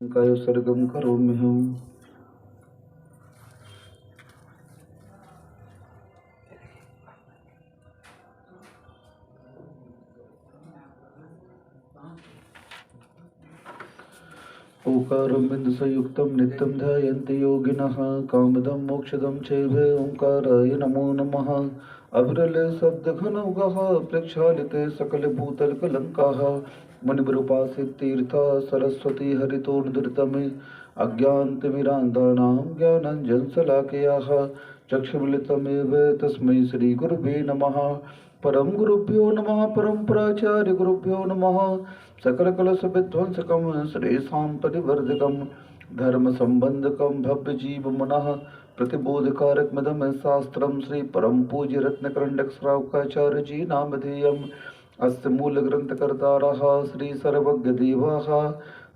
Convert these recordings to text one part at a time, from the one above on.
काय सर्गम करोमि हम। ओंकारं बिन्दुसंयुक्तं नित्यं ध्यायन्ति योगिनः कामदं मोक्षदं चैव ओंकाराय नमो नमः। अविरले शब्दघनौघः प्रक्षालिते सकलभूतलकलङ्काः मुनिवृपासितीर्था सरस्वती हरितोर्धृतमे अज्ञानतिमिरान्धानां ज्ञानाञ्जनशलाकयाः चक्षुमिलितमेव तस्मै श्रीगुरुवे नमः। परम गुरुभ्यो नमः परम प्राचार्य गुरुभ्यो नमः। सकल कलश विध्वंसकम श्रेषां परिवर्धकम धर्म संबंधकम भव्य जीव मनः प्रतिबोधकारक मदम शास्त्रम श्री परम पूज्य रत्नकरंडक श्रावकाचार्य जी नामधेयम् अस्य मूल ग्रंथकर्तारः श्री सर्वज्ञ देवाः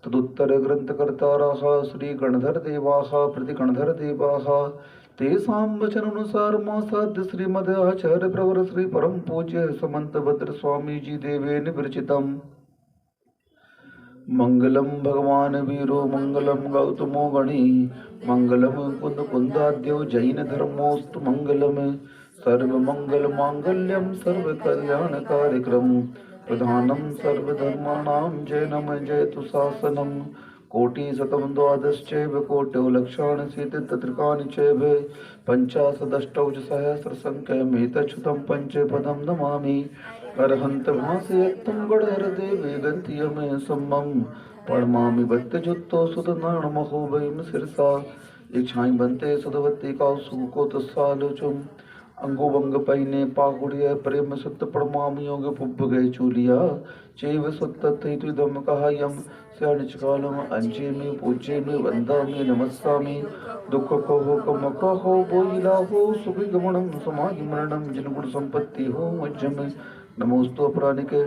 तदुत्तर ग्रंथकर्तारः श्री गणधर देवाः प्रतिगणधर देवाः तेषां वचनानुसारमासाद्य श्रीमद् आचार्य प्रवर श्री परम पूज्य समंत भद्र स्वामी जी देवेन विरचितम् मंगलम भगवान वीरो मंगलम गौतमो गणी मंगलम कुंद कुंदाद्यो जैन धर्मोस्तु मंगलम सर्व मंगल मांगल्यम सर्व कल्याण कार्यक्रम प्रधानम सर्वधर्माणां जैनम जयतु शासनम कोटि शतम द्वादश्चैव कोटौ लक्षाणि शीतितत्रिकानि चैव पञ्चाशदष्टौ च सहस्रसङ्ख्यमेतच्छुतं पञ्चपदं नमामि अर्हन्त भासयत्तं गणहरदेवे गन्त्यमे सम्मं प्रणमामि भक्तजुत्तो सुतनाणमहो वैम शिरसा इच्छाई बनते सदवती कासु को तस्सालोचुम अंगो वंग पहिने पाहुड़िया प्रेम सत्य प्रमाम योग पुब्ब गए चूलिया चैव सत्तते त्रिदम कहायम स्याणिचकालम अंचे में पूज्य में वंदा में नमस्सामि दुख कहो कम कहो बोइला हो सुखी गमनम समाधि मरणम जिन संपत्ति हो मज्जम नमोस्तु अपरानिके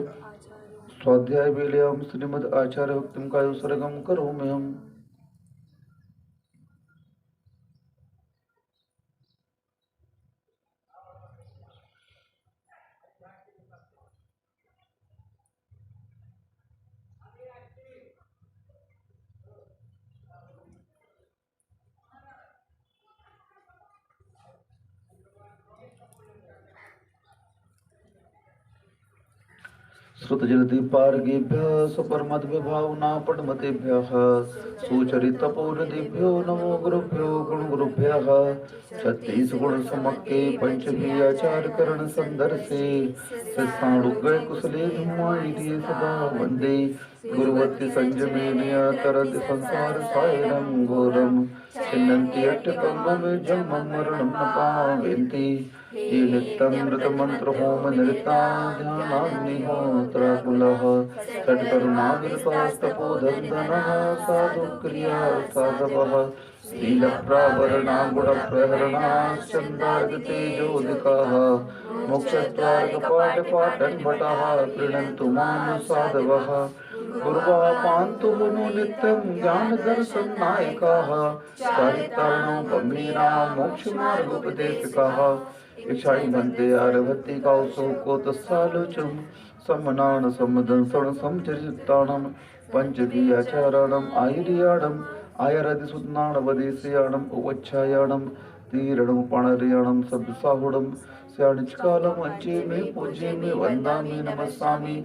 स्वाध्याय वेलयाम श्रीमद् आचार्य भक्तिम काय सर्गम करो में हम। श्रुतजलदीपार्गेभ्यः स्वपरमद्विभावना पट्मतेभ्यः सुचरितपौरदेभ्यो नमो गुरुभ्यो गुणगुरुभ्यः छत्तीसगुणसमक्के पंचभीयाचारकरणसन्दर्शे शिष्टाणुग्गय कुशले धुम्मायिरे सदा वन्दे गुरुवत्ति संयमेनया तरति संसार सायरं घोरं छिन्नन्ति अट्टकम्बं जन्मं मरणं न पावन्ति ये नित्यमृतमन्त्र होम निरता ध्यानाग्निहोत्रकुलः षट्कर्माविरतास्तपोधन्दनः साधुक्रिया साधवः लीलप्राभरणागुणप्रहरणाश्चन्दार्गतेजोदिकाः मोक्षद्वारकपाटपाटन्भटः क्रीडन्तु मां साधवः गुरुवः पान्तु नो नित्यं ज्ञानदर्शननायकाः चारितार्णो गम्भीरा मोक्षमार्गोपदेशकाः इच्छाई बनते आरभति काउसो को तस्सालोचम समनान समदंसण समचरिताणम पंचभीयाचारणम आयुर्याणम आयरदिसुत्नाण वदेशयाणम उवच्छायाणम तीरणम पणरियाणम सब्साहुडम स्याणिचकालम अंचे में पूज्य में वंदा में नमस्सामि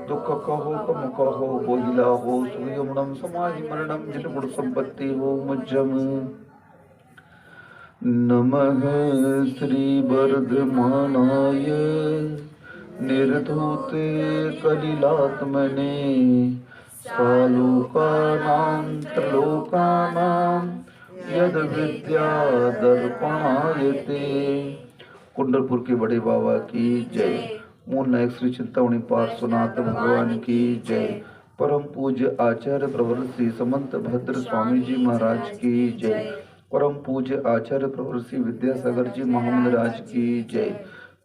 दुख कहो कम कहो बोहिला हो सुयमणम समाधि मरणम जिन गुण संपत्ति हो मज्जम। नमः श्रीवर्धमानाय निर्धूते कलिलात्मने सालोकानां त्रिलोकानां यद विद्या दर्पणायते। कुंडलपुर के बड़े बाबा की जय। मूल नायक श्री चिंतामणि पार्श्वनाथ भगवान की जय। परम पूज्य आचार्य प्रवर श्री समंत भद्र स्वामी जी महाराज की जय। परम पूज्य आचार्य प्रवर श्री विद्यासागर जी महाराज की जय।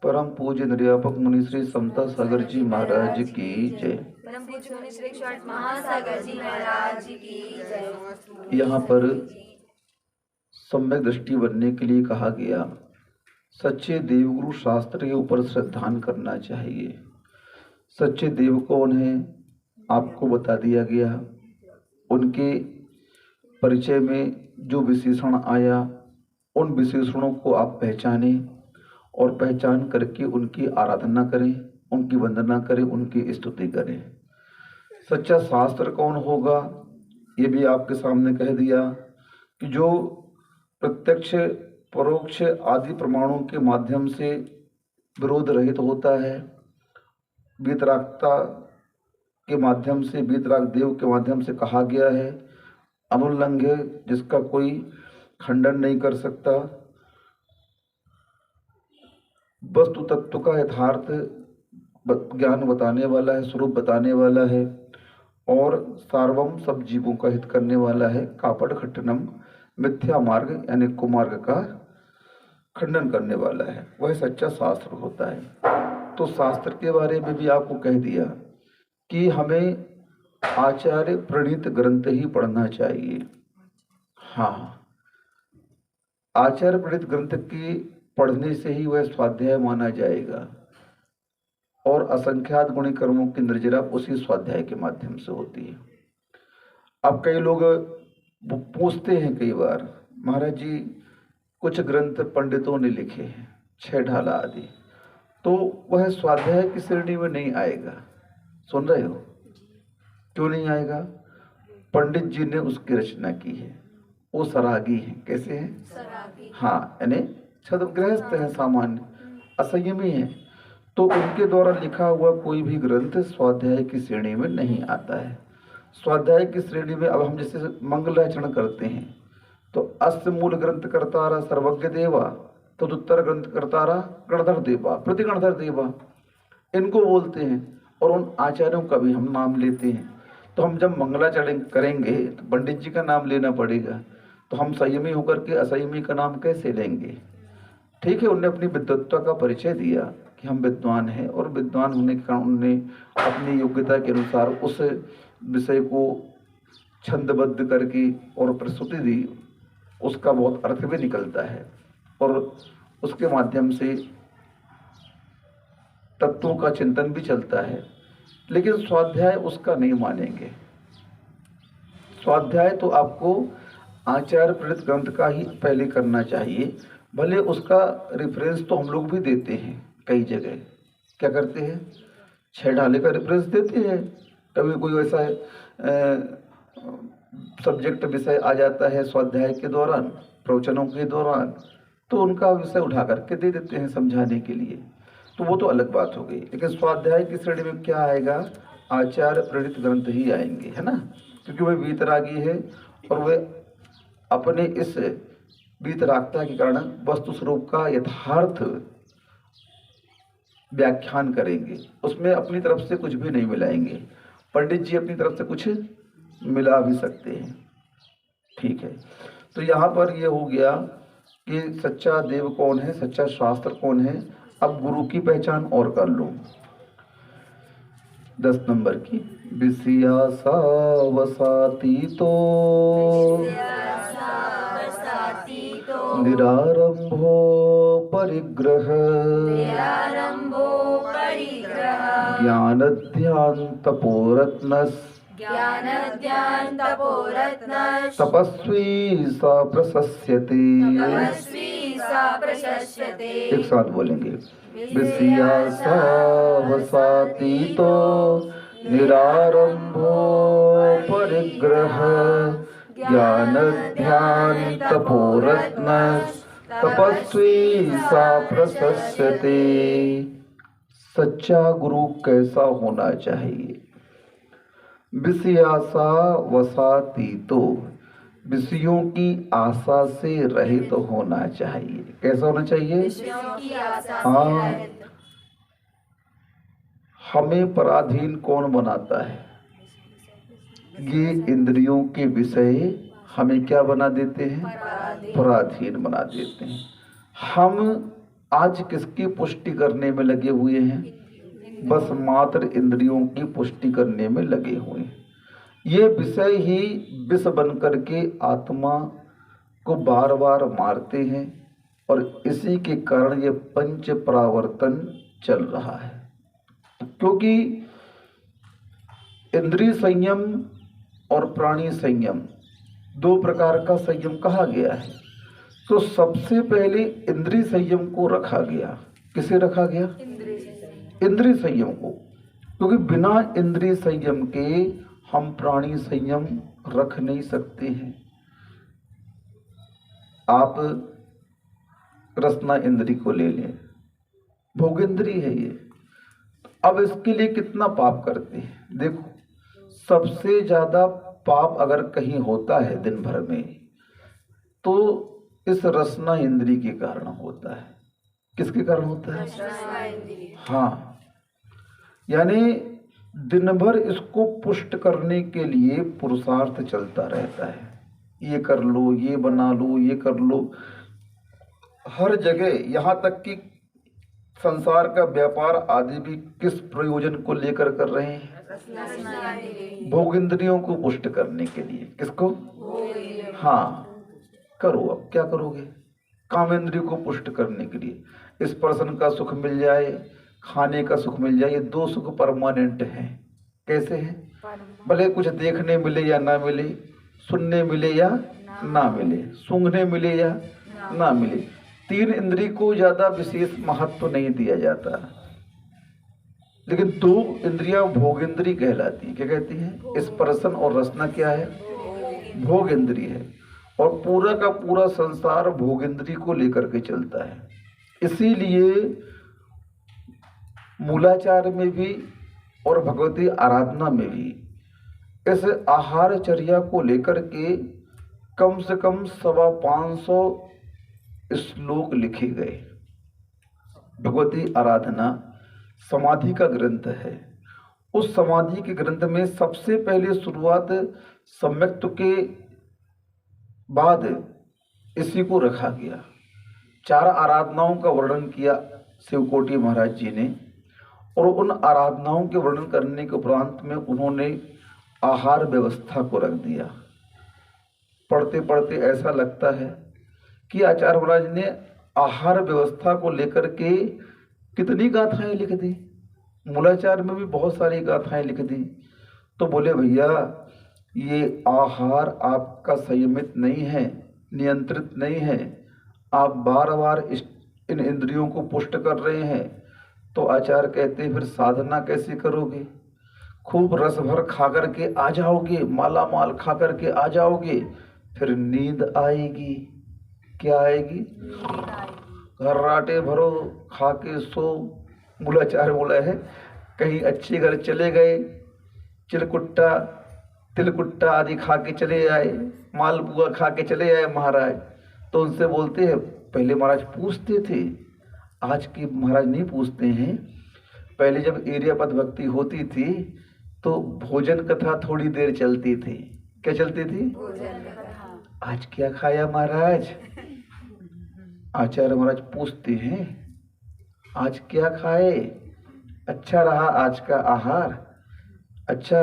परम पूज्य निर्यापक मुनि श्री समता सागर जी महाराज की जय। परम पूज्य मुनि श्री महासागर जी महाराज की जय। यहाँ पर सम्यक दृष्टि बनने के लिए कहा गया सच्चे देवगुरु शास्त्र के ऊपर श्रद्धान करना चाहिए। सच्चे देव कौन है आपको बता दिया गया। उनके परिचय में जो विशेषण आया उन विशेषणों को आप पहचानें और पहचान करके उनकी आराधना करें, उनकी वंदना करें, उनकी स्तुति करें। सच्चा शास्त्र कौन होगा ये भी आपके सामने कह दिया कि जो प्रत्यक्ष परोक्ष आदि प्रमाणों के माध्यम से विरोध रहित होता है, वीतरागता के माध्यम से, वीतराग देव के माध्यम से कहा गया है, अनुल्लंघ्य जिसका कोई खंडन नहीं कर सकता, वस्तु तत्व का यथार्थ ज्ञान बताने वाला है, स्वरूप बताने वाला है और सार्वम सब जीवों का हित करने वाला है। कापड़ खट्टनम मिथ्या मार्ग यानी कुमार्ग का खंडन करने वाला है, वह सच्चा शास्त्र होता है। तो शास्त्र के बारे में भी आपको कह दिया कि हमें आचार्य प्रणीत ग्रंथ ही पढ़ना चाहिए। हाँ, आचार्य प्रणीत ग्रंथ के पढ़ने से ही वह स्वाध्याय माना जाएगा और असंख्यात गुणी कर्मों की निर्जरा उसी स्वाध्याय के माध्यम से होती है। अब कई लोग पूछते हैं कई बार, महाराज जी कुछ ग्रंथ पंडितों ने लिखे हैं, छह ढाला आदि, तो वह स्वाध्याय की श्रेणी में नहीं आएगा। सुन रहे हो? क्यों नहीं आएगा? पंडित जी ने उसकी रचना की है, वो सरागी हैं। कैसे हैं? सरागी। हाँ, यानी छद्मगृहस्थ हैं, सामान्य असंयमी हैं, तो उनके द्वारा लिखा हुआ कोई भी ग्रंथ स्वाध्याय की श्रेणी में नहीं आता है। स्वाध्याय की श्रेणी में अब हम जैसे मंगलाचरण करते हैं तो अस्य मूल ग्रंथ कर्तारा सर्वज्ञ देवा, तदुत्तर ग्रंथ कर्तारा गणधर देवा, प्रति गणधर देवा, इनको बोलते हैं और उन आचार्यों का भी हम नाम लेते हैं। तो हम जब मंगलाचरण करेंगे तो पंडित जी का नाम लेना पड़ेगा, तो हम संयमी होकर के असंयमी का नाम कैसे लेंगे? ठीक है, उनने अपनी विद्वत्ता का परिचय दिया कि हम विद्वान हैं और विद्वान होने के कारण उन्होंने अपनी योग्यता के अनुसार उस विषय को छंदबद्ध करके और प्रस्तुति दी, उसका बहुत अर्थ भी निकलता है और उसके माध्यम से तत्वों का चिंतन भी चलता है। लेकिन स्वाध्याय उसका नहीं मानेंगे। स्वाध्याय तो आपको आचार्य प्रणीत ग्रंथ का ही पहले करना चाहिए। भले उसका रेफरेंस तो हम लोग भी देते हैं, कई जगह क्या करते हैं, छह ढाले का रेफरेंस देते हैं। कभी कोई वैसा सब्जेक्ट विषय आ जाता है स्वाध्याय के दौरान, प्रवचनों के दौरान, तो उनका विषय उठा करके दे देते हैं समझाने के लिए, तो वो तो अलग बात हो गई। लेकिन स्वाध्याय की श्रेणी में क्या आएगा? आचार्य प्रणीत ग्रंथ ही आएंगे, है ना, क्योंकि वह वीतरागी है और वह अपने इस वीतरागता के कारण वस्तु स्वरूप का यथार्थ व्याख्यान करेंगे, उसमें अपनी तरफ से कुछ भी नहीं मिलाएंगे। पंडित जी अपनी तरफ से कुछ मिला भी सकते हैं। ठीक है, तो यहाँ पर ये हो गया कि सच्चा देव कौन है, सच्चा शास्त्र कौन है। अब गुरु की पहचान और कर लो। 10 नंबर की, विषयासा वसाती तो निरारंभो परिग्रह ज्ञान ध्यान तपोरत्नस तपस्वी सा प्रशस्यते। एक साथ बोलेंगे, विषयासा वसाती तो निरारंभो परिग्रह ज्ञान ध्यान तपोरत्नस तपस्वी सा प्रशस्यते। सच्चा गुरु कैसा होना चाहिए? विषयासा वसाती तो, विषयों की आशा से रहित होना चाहिए। कैसा होना चाहिए? हाँ, हमें पराधीन कौन बनाता है? ये इंद्रियों के विषय हमें क्या बना देते हैं? पराधीन बना देते हैं। हम आज किसकी पुष्टि करने में लगे हुए हैं? बस मात्र इंद्रियों की पुष्टि करने में लगे हुए हैं। ये विषय ही विष बन करके आत्मा को बार बार मारते हैं और इसी के कारण ये पंच परावर्तन चल रहा है। क्योंकि इंद्रिय संयम और प्राणी संयम दो प्रकार का संयम कहा गया है। तो सबसे पहले इंद्रिय संयम को रखा गया। किसे रखा गया? इंद्रिय संयम को, क्योंकि बिना इंद्रिय संयम के हम प्राणी संयम रख नहीं सकते हैं। आप रसना इंद्री को ले लें, भोग इंद्री है ये। अब इसके लिए कितना पाप करते हैं? देखो, सबसे ज्यादा पाप अगर कहीं होता है दिन भर में तो इस रसना इंद्री के कारण होता है। किसके कारण होता है? हाँ, यानी दिन भर इसको पुष्ट करने के लिए पुरुषार्थ चलता रहता है। ये कर लो, ये बना लो, ये कर लो, हर जगह। यहाँ तक कि संसार का व्यापार आदि भी किस प्रयोजन को लेकर कर रहे हैं? भोग इंद्रियों को पुष्ट करने के लिए। किसको? हाँ, करो। अब क्या करोगे? काम इंद्रियों को पुष्ट करने के लिए। स्पर्शन का सुख मिल जाए, खाने का सुख मिल जाए, ये दो सुख परमानेंट हैं। कैसे हैं? भले कुछ देखने मिले या ना मिले, सुनने मिले या ना मिले, सूंघने मिले या ना मिले। तीन इंद्री को ज्यादा विशेष महत्व नहीं दिया जाता, लेकिन दो इंद्रियां भोग इंद्री कहलाती। क्या कहती हैं? स्पर्शन और रसना क्या है? भोग इंद्री है। और पूरा का पूरा संसार भोग इंद्री को लेकर के चलता है। इसीलिए मूलाचार में भी और भगवती आराधना में भी इस आहार चर्या को लेकर के कम से कम 550 श्लोक लिखे गए। भगवती आराधना समाधि का ग्रंथ है। उस समाधि के ग्रंथ में सबसे पहले शुरुआत सम्यक्त के बाद इसी को रखा गया। 4 आराधनाओं का वर्णन किया शिवकोटि महाराज जी ने, और उन आराधनाओं के वर्णन करने के उपरांत में उन्होंने आहार व्यवस्था को रख दिया। पढ़ते पढ़ते ऐसा लगता है कि आचार्य महाराज ने आहार व्यवस्था को लेकर के कितनी गाथाएं लिख दी। मूलाचार में भी बहुत सारी गाथाएं लिख दी। तो बोले भैया, ये आहार आपका संयमित नहीं है, नियंत्रित नहीं है, आप बार बार इन इंद्रियों को पुष्ट कर रहे हैं। तो आचार्य कहते हैं फिर साधना कैसे करोगे? खूब रस भर खा करके आ जाओगे, माला माल खा करके आ जाओगे, फिर नींद आएगी। क्या आएगी? घर्राटे भरो, खा के सो। मूलाचार्य बोला है, कहीं अच्छे घर चले गए, चिलकुट्टा तिलकुट्टा आदि खा के चले आए, मालपुआ खा के चले आए महाराज, तो उनसे बोलते हैं, पहले महाराज पूछते थे, आज के महाराज नहीं पूछते हैं। पहले जब एरिया पद भक्ति होती थी तो भोजन कथा थोड़ी देर चलती थी। क्या चलती थी? आज क्या खाया महाराज? आचार्य महाराज पूछते हैं, आज क्या खाए? अच्छा रहा आज का आहार? अच्छा,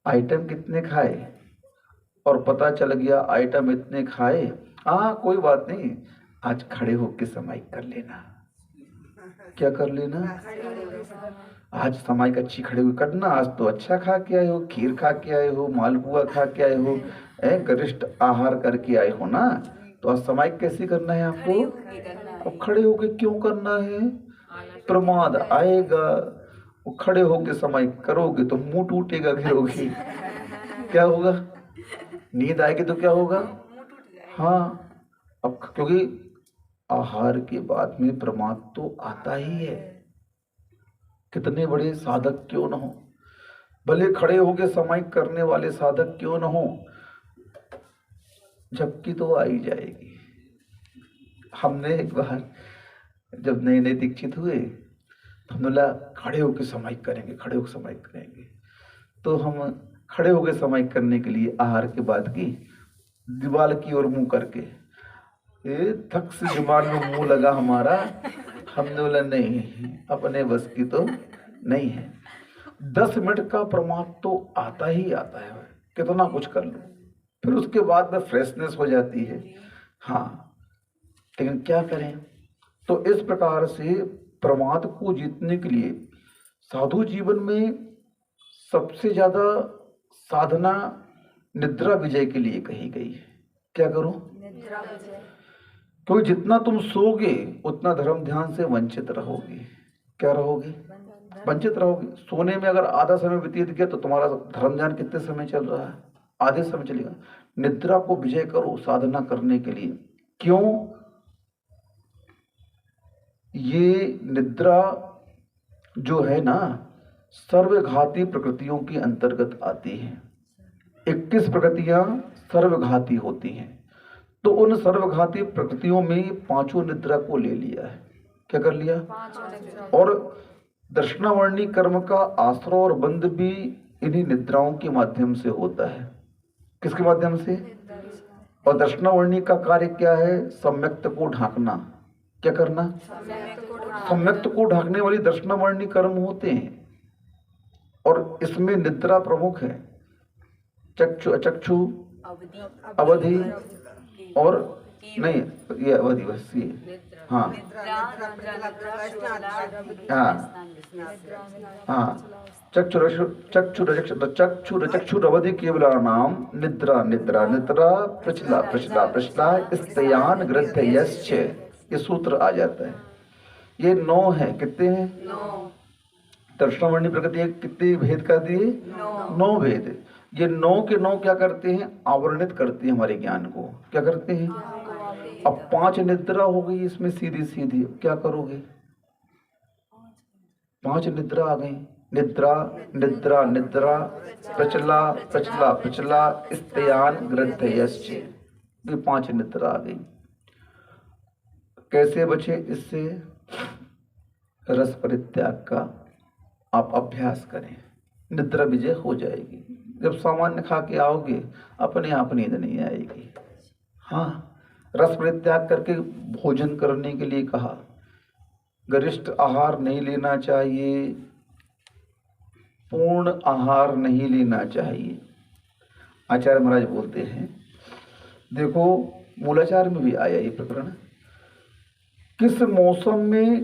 आइटम कितने खाए? और पता चल गया आइटम इतने खाए। हाँ, कोई बात नहीं, आज खड़े होके समाई कर लेना। क्या कर लेना? आज समाई अच्छी खड़े हुए करना। आज तो अच्छा खा के आए हो, खीर खा के आए हो, मालपुआ खा के आए हो, गरिष्ठ आहार करके आए हो ना, तो आज समाई कैसे करना है आपको? अब खड़े होके क्यों करना है? प्रमाद आएगा। वो खड़े होके समाई करोगे तो मुंह टूटेगा, गिरोगे। क्या होगा? नींद आएगी तो क्या होगा? हाँ, अब क्योंकि आहार के बाद में प्रमाद तो आता ही है। कितने बड़े साधक क्यों न हो, भले खड़े होके समाई करने वाले साधक क्यों न हो, झपकी तो आ ही जाएगी। हमने एक बार जब नए नए दीक्षित हुए तो हमने बोला खड़े होके समाई करेंगे, खड़े होके समाई करेंगे। तो हम खड़े होके समाई करने के लिए आहार के बाद की दीवार की ओर मुंह करके, थक से जुबान में मुंह लगा हमारा। हमने बोला नहीं, अपने बस की तो नहीं है। 10 मिनट का प्रमाद तो आता ही आता है, कितना कुछ कर लो, फिर उसके बाद में फ्रेशनेस हो जाती है। हाँ, लेकिन क्या करें? तो इस प्रकार से प्रमाद को जीतने के लिए साधु जीवन में सबसे ज्यादा साधना निद्रा विजय के लिए कही गई है। क्या करो? निद्रा विजय। क्योंकि जितना तुम सोगे उतना धर्म ध्यान से वंचित रहोगे। क्या रहोगे? वंचित रहोगे। सोने में अगर आधा समय व्यतीत किया तो तुम्हारा धर्म ध्यान कितने समय चल रहा है? आधे समय चलेगा। निद्रा को विजय करो साधना करने के लिए। क्यों? ये निद्रा जो है ना, सर्वघाती प्रकृतियों के अंतर्गत आती है। 21 प्रकृतियां सर्वघाती होती हैं। तो उन सर्वघाती प्रकृतियों में पांचों निद्रा को ले लिया है। क्या कर लिया? और दर्शनावर्णी कर्म का आश्रय और बंध भी इन्हीं निद्राओं के माध्यम से होता है। किसके माध्यम से? और दर्शनावर्णी का कार्य क्या है? सम्यक्त को ढांकना। क्या करना? सम्यक्त को ढांकने वाली दर्शनावर्णी कर्म होते हैं और इसमें निद्रा प्रमुख है। चक्षु, अचक्षु, अवधि और नहीं, ये अवधि बस ये। हाँ हाँ, चक्षुरवधि केवलानाम निद्रा निद्रा निद्रा प्रचला प्रचला प्रचला स्तयान गृध्यश्च। ये सूत्र आ जाता है। ये 9 है। कितने हैं? 9। दर्शनावर्णी प्रकृति कितने भेद कर दिए? 9 भेद। ये 9 के 9 क्या करते हैं? आवरणित करते हैं हमारे ज्ञान को। क्या करते हैं? अब 5 निद्रा हो गई इसमें सीधी सीधी। क्या करोगे? 5 निद्रा आ गई। निद्रा निद्रा निद्रा प्रचला प्रचला प्रचला स्तयान गृध्यश्च। ये 5 निद्रा आ गई। कैसे बचे इससे? रस परित्याग का आप अभ्यास करें, निद्रा विजय हो जाएगी। जब सामान्य खा के आओगे अपने आप नींद नहीं आएगी। हाँ, रस परित्याग करके भोजन करने के लिए कहा। गरिष्ठ आहार नहीं लेना चाहिए, पूर्ण आहार नहीं लेना चाहिए। आचार्य महाराज बोलते हैं, देखो मूलाचार में भी आया ये प्रकरण, किस मौसम में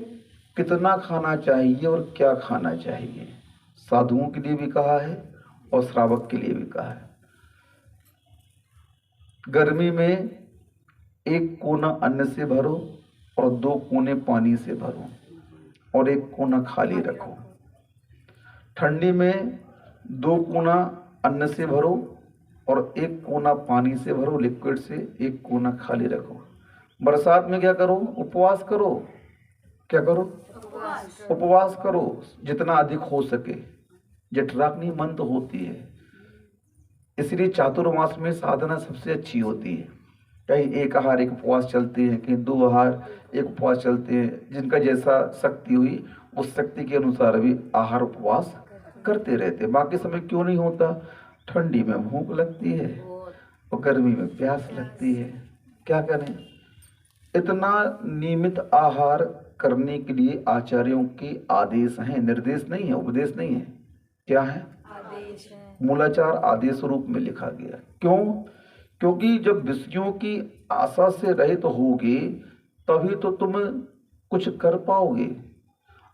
कितना खाना चाहिए और क्या खाना चाहिए। साधुओं के लिए भी कहा है और श्रावक के लिए भी कहा है। गर्मी में 1 कोना अन्न से भरो और 2 कोने पानी से भरो और 1 कोना खाली रखो। ठंडी में 2 कोना अन्न से भरो और 1 कोना पानी से भरो, लिक्विड से 1 कोना खाली रखो। बरसात में क्या करो? उपवास करो। क्या करो? उपवास करो जितना अधिक हो सके। जठराग्नि मंद होती है, इसलिए चातुर्मास में साधना सबसे अच्छी होती है। कहीं 1 आहार 1 उपवास चलते हैं, कहीं 2 आहार 1 उपवास चलते हैं। जिनका जैसा शक्ति हुई उस शक्ति के अनुसार भी आहार उपवास करते रहते। बाकी समय क्यों नहीं होता? ठंडी में भूख लगती है और गर्मी में प्यास लगती है। क्या करें? इतना नियमित आहार करने के लिए आचार्यों के आदेश हैं, निर्देश नहीं है, उपदेश नहीं है। क्या है? आदेश है। मूलाचार आदेश रूप में लिखा गया। क्यों? क्योंकि जब विषयों की आशा से रहित होगे तभी तो तुम कुछ कर पाओगे,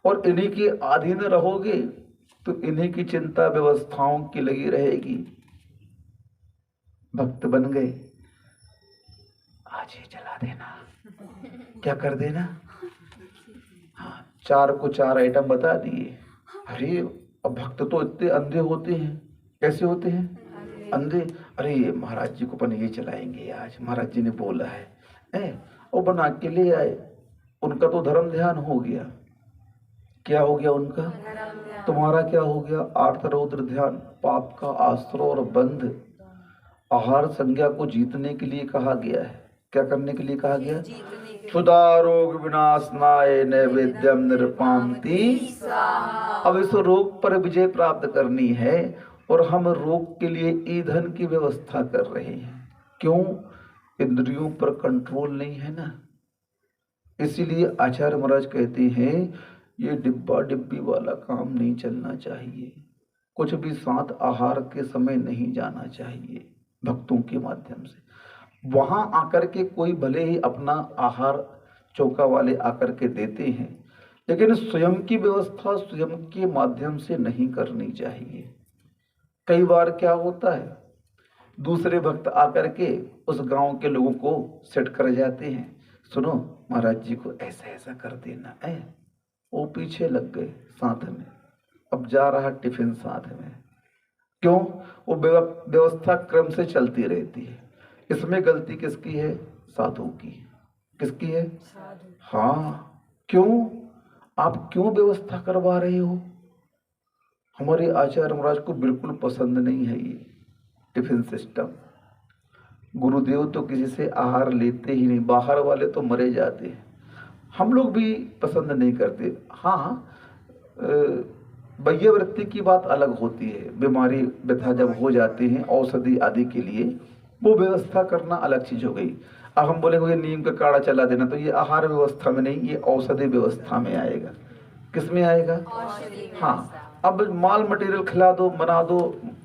और इन्हीं के अधीन रहोगे तो इन्हीं की चिंता व्यवस्थाओं की लगी रहेगी। भक्त बन गए, आज ये चला देना, क्या कर देना। हाँ, 4 को 4 आइटम बता दिए। अरे अब भक्त तो इतने अंधे होते हैं। कैसे होते हैं? अंधे। अरे महाराज जी को अपन ये चलाएंगे आज, महाराज जी ने बोला है। वो बना के ले आए। उनका तो धर्म ध्यान हो गया। क्या हो गया उनका? तुम्हारा क्या हो गया? आर्तरौद्र ध्यान, पाप का आश्रय और बंध। आहार संज्ञा को जीतने के लिए कहा गया है। क्या करने के लिए कहा गया? क्षुधा रोग विनाशनाय नैवेद्यम निरपांति। अब इस रोग पर विजय प्राप्त करनी है और हम रोग के लिए ईंधन की व्यवस्था कर रहे हैं। क्यों? इंद्रियों पर कंट्रोल नहीं है ना। इसीलिए आचार्य महाराज कहते हैं ये डिब्बा डिब्बी वाला काम नहीं चलना चाहिए। कुछ भी साथ आहार के समय नहीं जाना चाहिए। भक्तों के माध्यम से वहां आकर के कोई भले ही अपना आहार चौका वाले आकर के देते हैं, लेकिन स्वयं की व्यवस्था स्वयं के माध्यम से नहीं करनी चाहिए। कई बार क्या होता है दूसरे भक्त आकर के उस गांव के लोगों को सेट कर जाते हैं, सुनो महाराज जी को ऐसा ऐसा कर देना है। वो पीछे लग गए साथ में, अब जा रहा टिफिन साथ में। क्यों? वो व्यवस्था क्रम से चलती रहती है। इसमें गलती किसकी है? साधु की। किसकी है? हाँ। क्यों? आप क्यों व्यवस्था करवा रहे हो? हमारे आचार्य महाराज को बिल्कुल पसंद नहीं है ये टिफिन सिस्टम। गुरुदेव तो किसी से आहार लेते ही नहीं, बाहर वाले तो मरे जाते हैं, हम लोग भी पसंद नहीं करते। हाँ, वैयावृत्ति की बात अलग होती है, बीमारी व्यथा जब हो जाते हैं औषधि आदि के लिए, वो व्यवस्था करना अलग चीज हो गई। अब हम बोलेंगे ये नीम का काढ़ा चला देना, तो ये आहार व्यवस्था में नहीं, ये औषधि व्यवस्था में आएगा। किस में आएगा? हाँ। अब माल मटेरियल खिला दो, बना दो,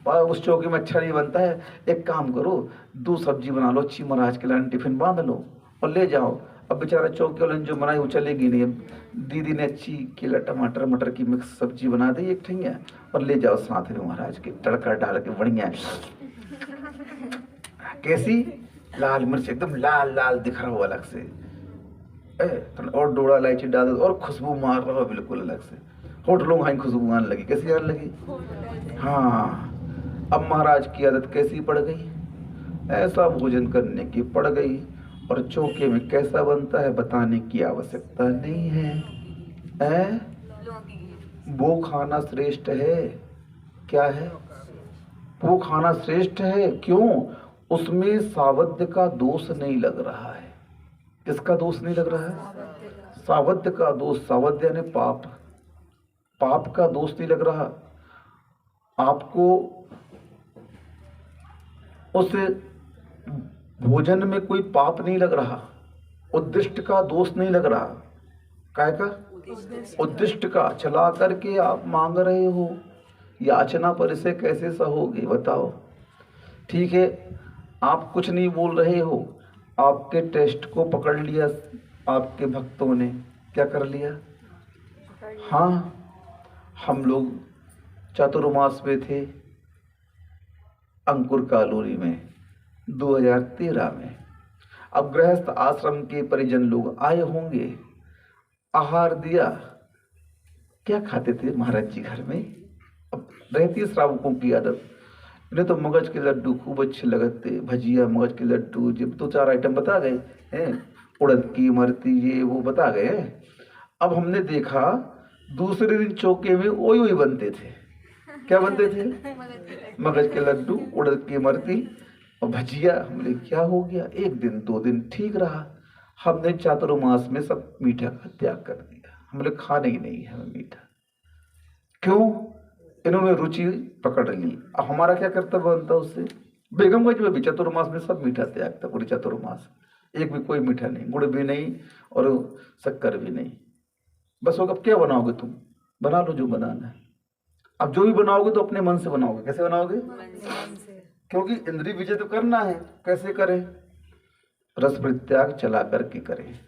उस चौकी में अच्छा नहीं बनता है, एक काम करो 2 सब्जी बना लो, अच्छी महाराज के लाइन टिफिन बांध लो और ले जाओ। अब बेचारा चौकी वाले जो बनाई वो चलेगी नहीं। दीदी ने अच्छी केला टमाटर मटर की मिक्स सब्जी बना दी एक ठिंगा, और ले जाओ साथ में महाराज के, तड़का डाल के बढ़िया। कैसी? लाल मिर्च एकदम लाल लाल दिख रहा हो अलग से, और डोड़ा इलायची डाल दो और खुशबू मार रहा हो बिल्कुल अलग से। होटलों में खुशबू आने लगी। कैसी आने लगी? हाँ। अब महाराज की आदत कैसी पड़ गई? ऐसा भोजन करने की पड़ गई। और चौके में कैसा बनता है बताने की आवश्यकता नहीं है। वो खाना श्रेष्ठ है। क्या है? वो खाना श्रेष्ठ है। क्यों? उसमें सावध्य का दोष नहीं लग रहा है। किसका दोष नहीं लग रहा है? सावध्य का दोष। सावध्य यानी पाप, पाप का दोष नहीं लग रहा आपको। उस भोजन में कोई पाप नहीं लग रहा, उद्दिष्ट का दोष नहीं लग रहा। काय का? उद्दिष्ट का। चला करके आप मांग रहे हो, याचना पर इसे कैसे सहोगे बताओ? ठीक है, आप कुछ नहीं बोल रहे हो, आपके टेस्ट को पकड़ लिया आपके भक्तों ने। क्या कर लिया? हाँ, हम लोग चातुर्मास में थे अंकुर कॉलोनी में 2013 में। अब गृहस्थ आश्रम के परिजन लोग आए होंगे, आहार दिया। क्या खाते थे महाराज जी घर में? अब रहती श्रावकों की आदत, इन्हें तो मगज के लड्डू खूब अच्छे लगते, भजिया मगज के लड्डू, जब 2-4 आइटम बता गए हैं, उड़द की इमरती ये वो बता गए हैं। अब हमने देखा दूसरे दिन चौके में वही बनते थे। क्या बनते थे? मगज के लड्डू, उड़द की इमरती और भजिया। हमने क्या हो गया? 1 दिन 2 दिन ठीक रहा, हमने चातुर्मास में सब मीठा का त्याग कर दिया। हमने खाने ही नहीं है मीठा। क्यों? इन्होंने रुचि पकड़ ली। अब हमारा क्या कर्तव्य बनता उससे? बेगमगंज में भी चातुर्मास में सब मीठा त्याग था, पूरी चातुर्मास एक भी कोई मीठा नहीं, गुड़ भी नहीं और शक्कर भी नहीं। बस वो अब क्या बनाओगे तुम? बना लो जो बनाना है। अब जो भी बनाओगे तो अपने मन से बनाओगे। कैसे बनाओगे? क्योंकि इंद्रिय विजय तो करना है। कैसे करें? रस परित्याग चला करके करें।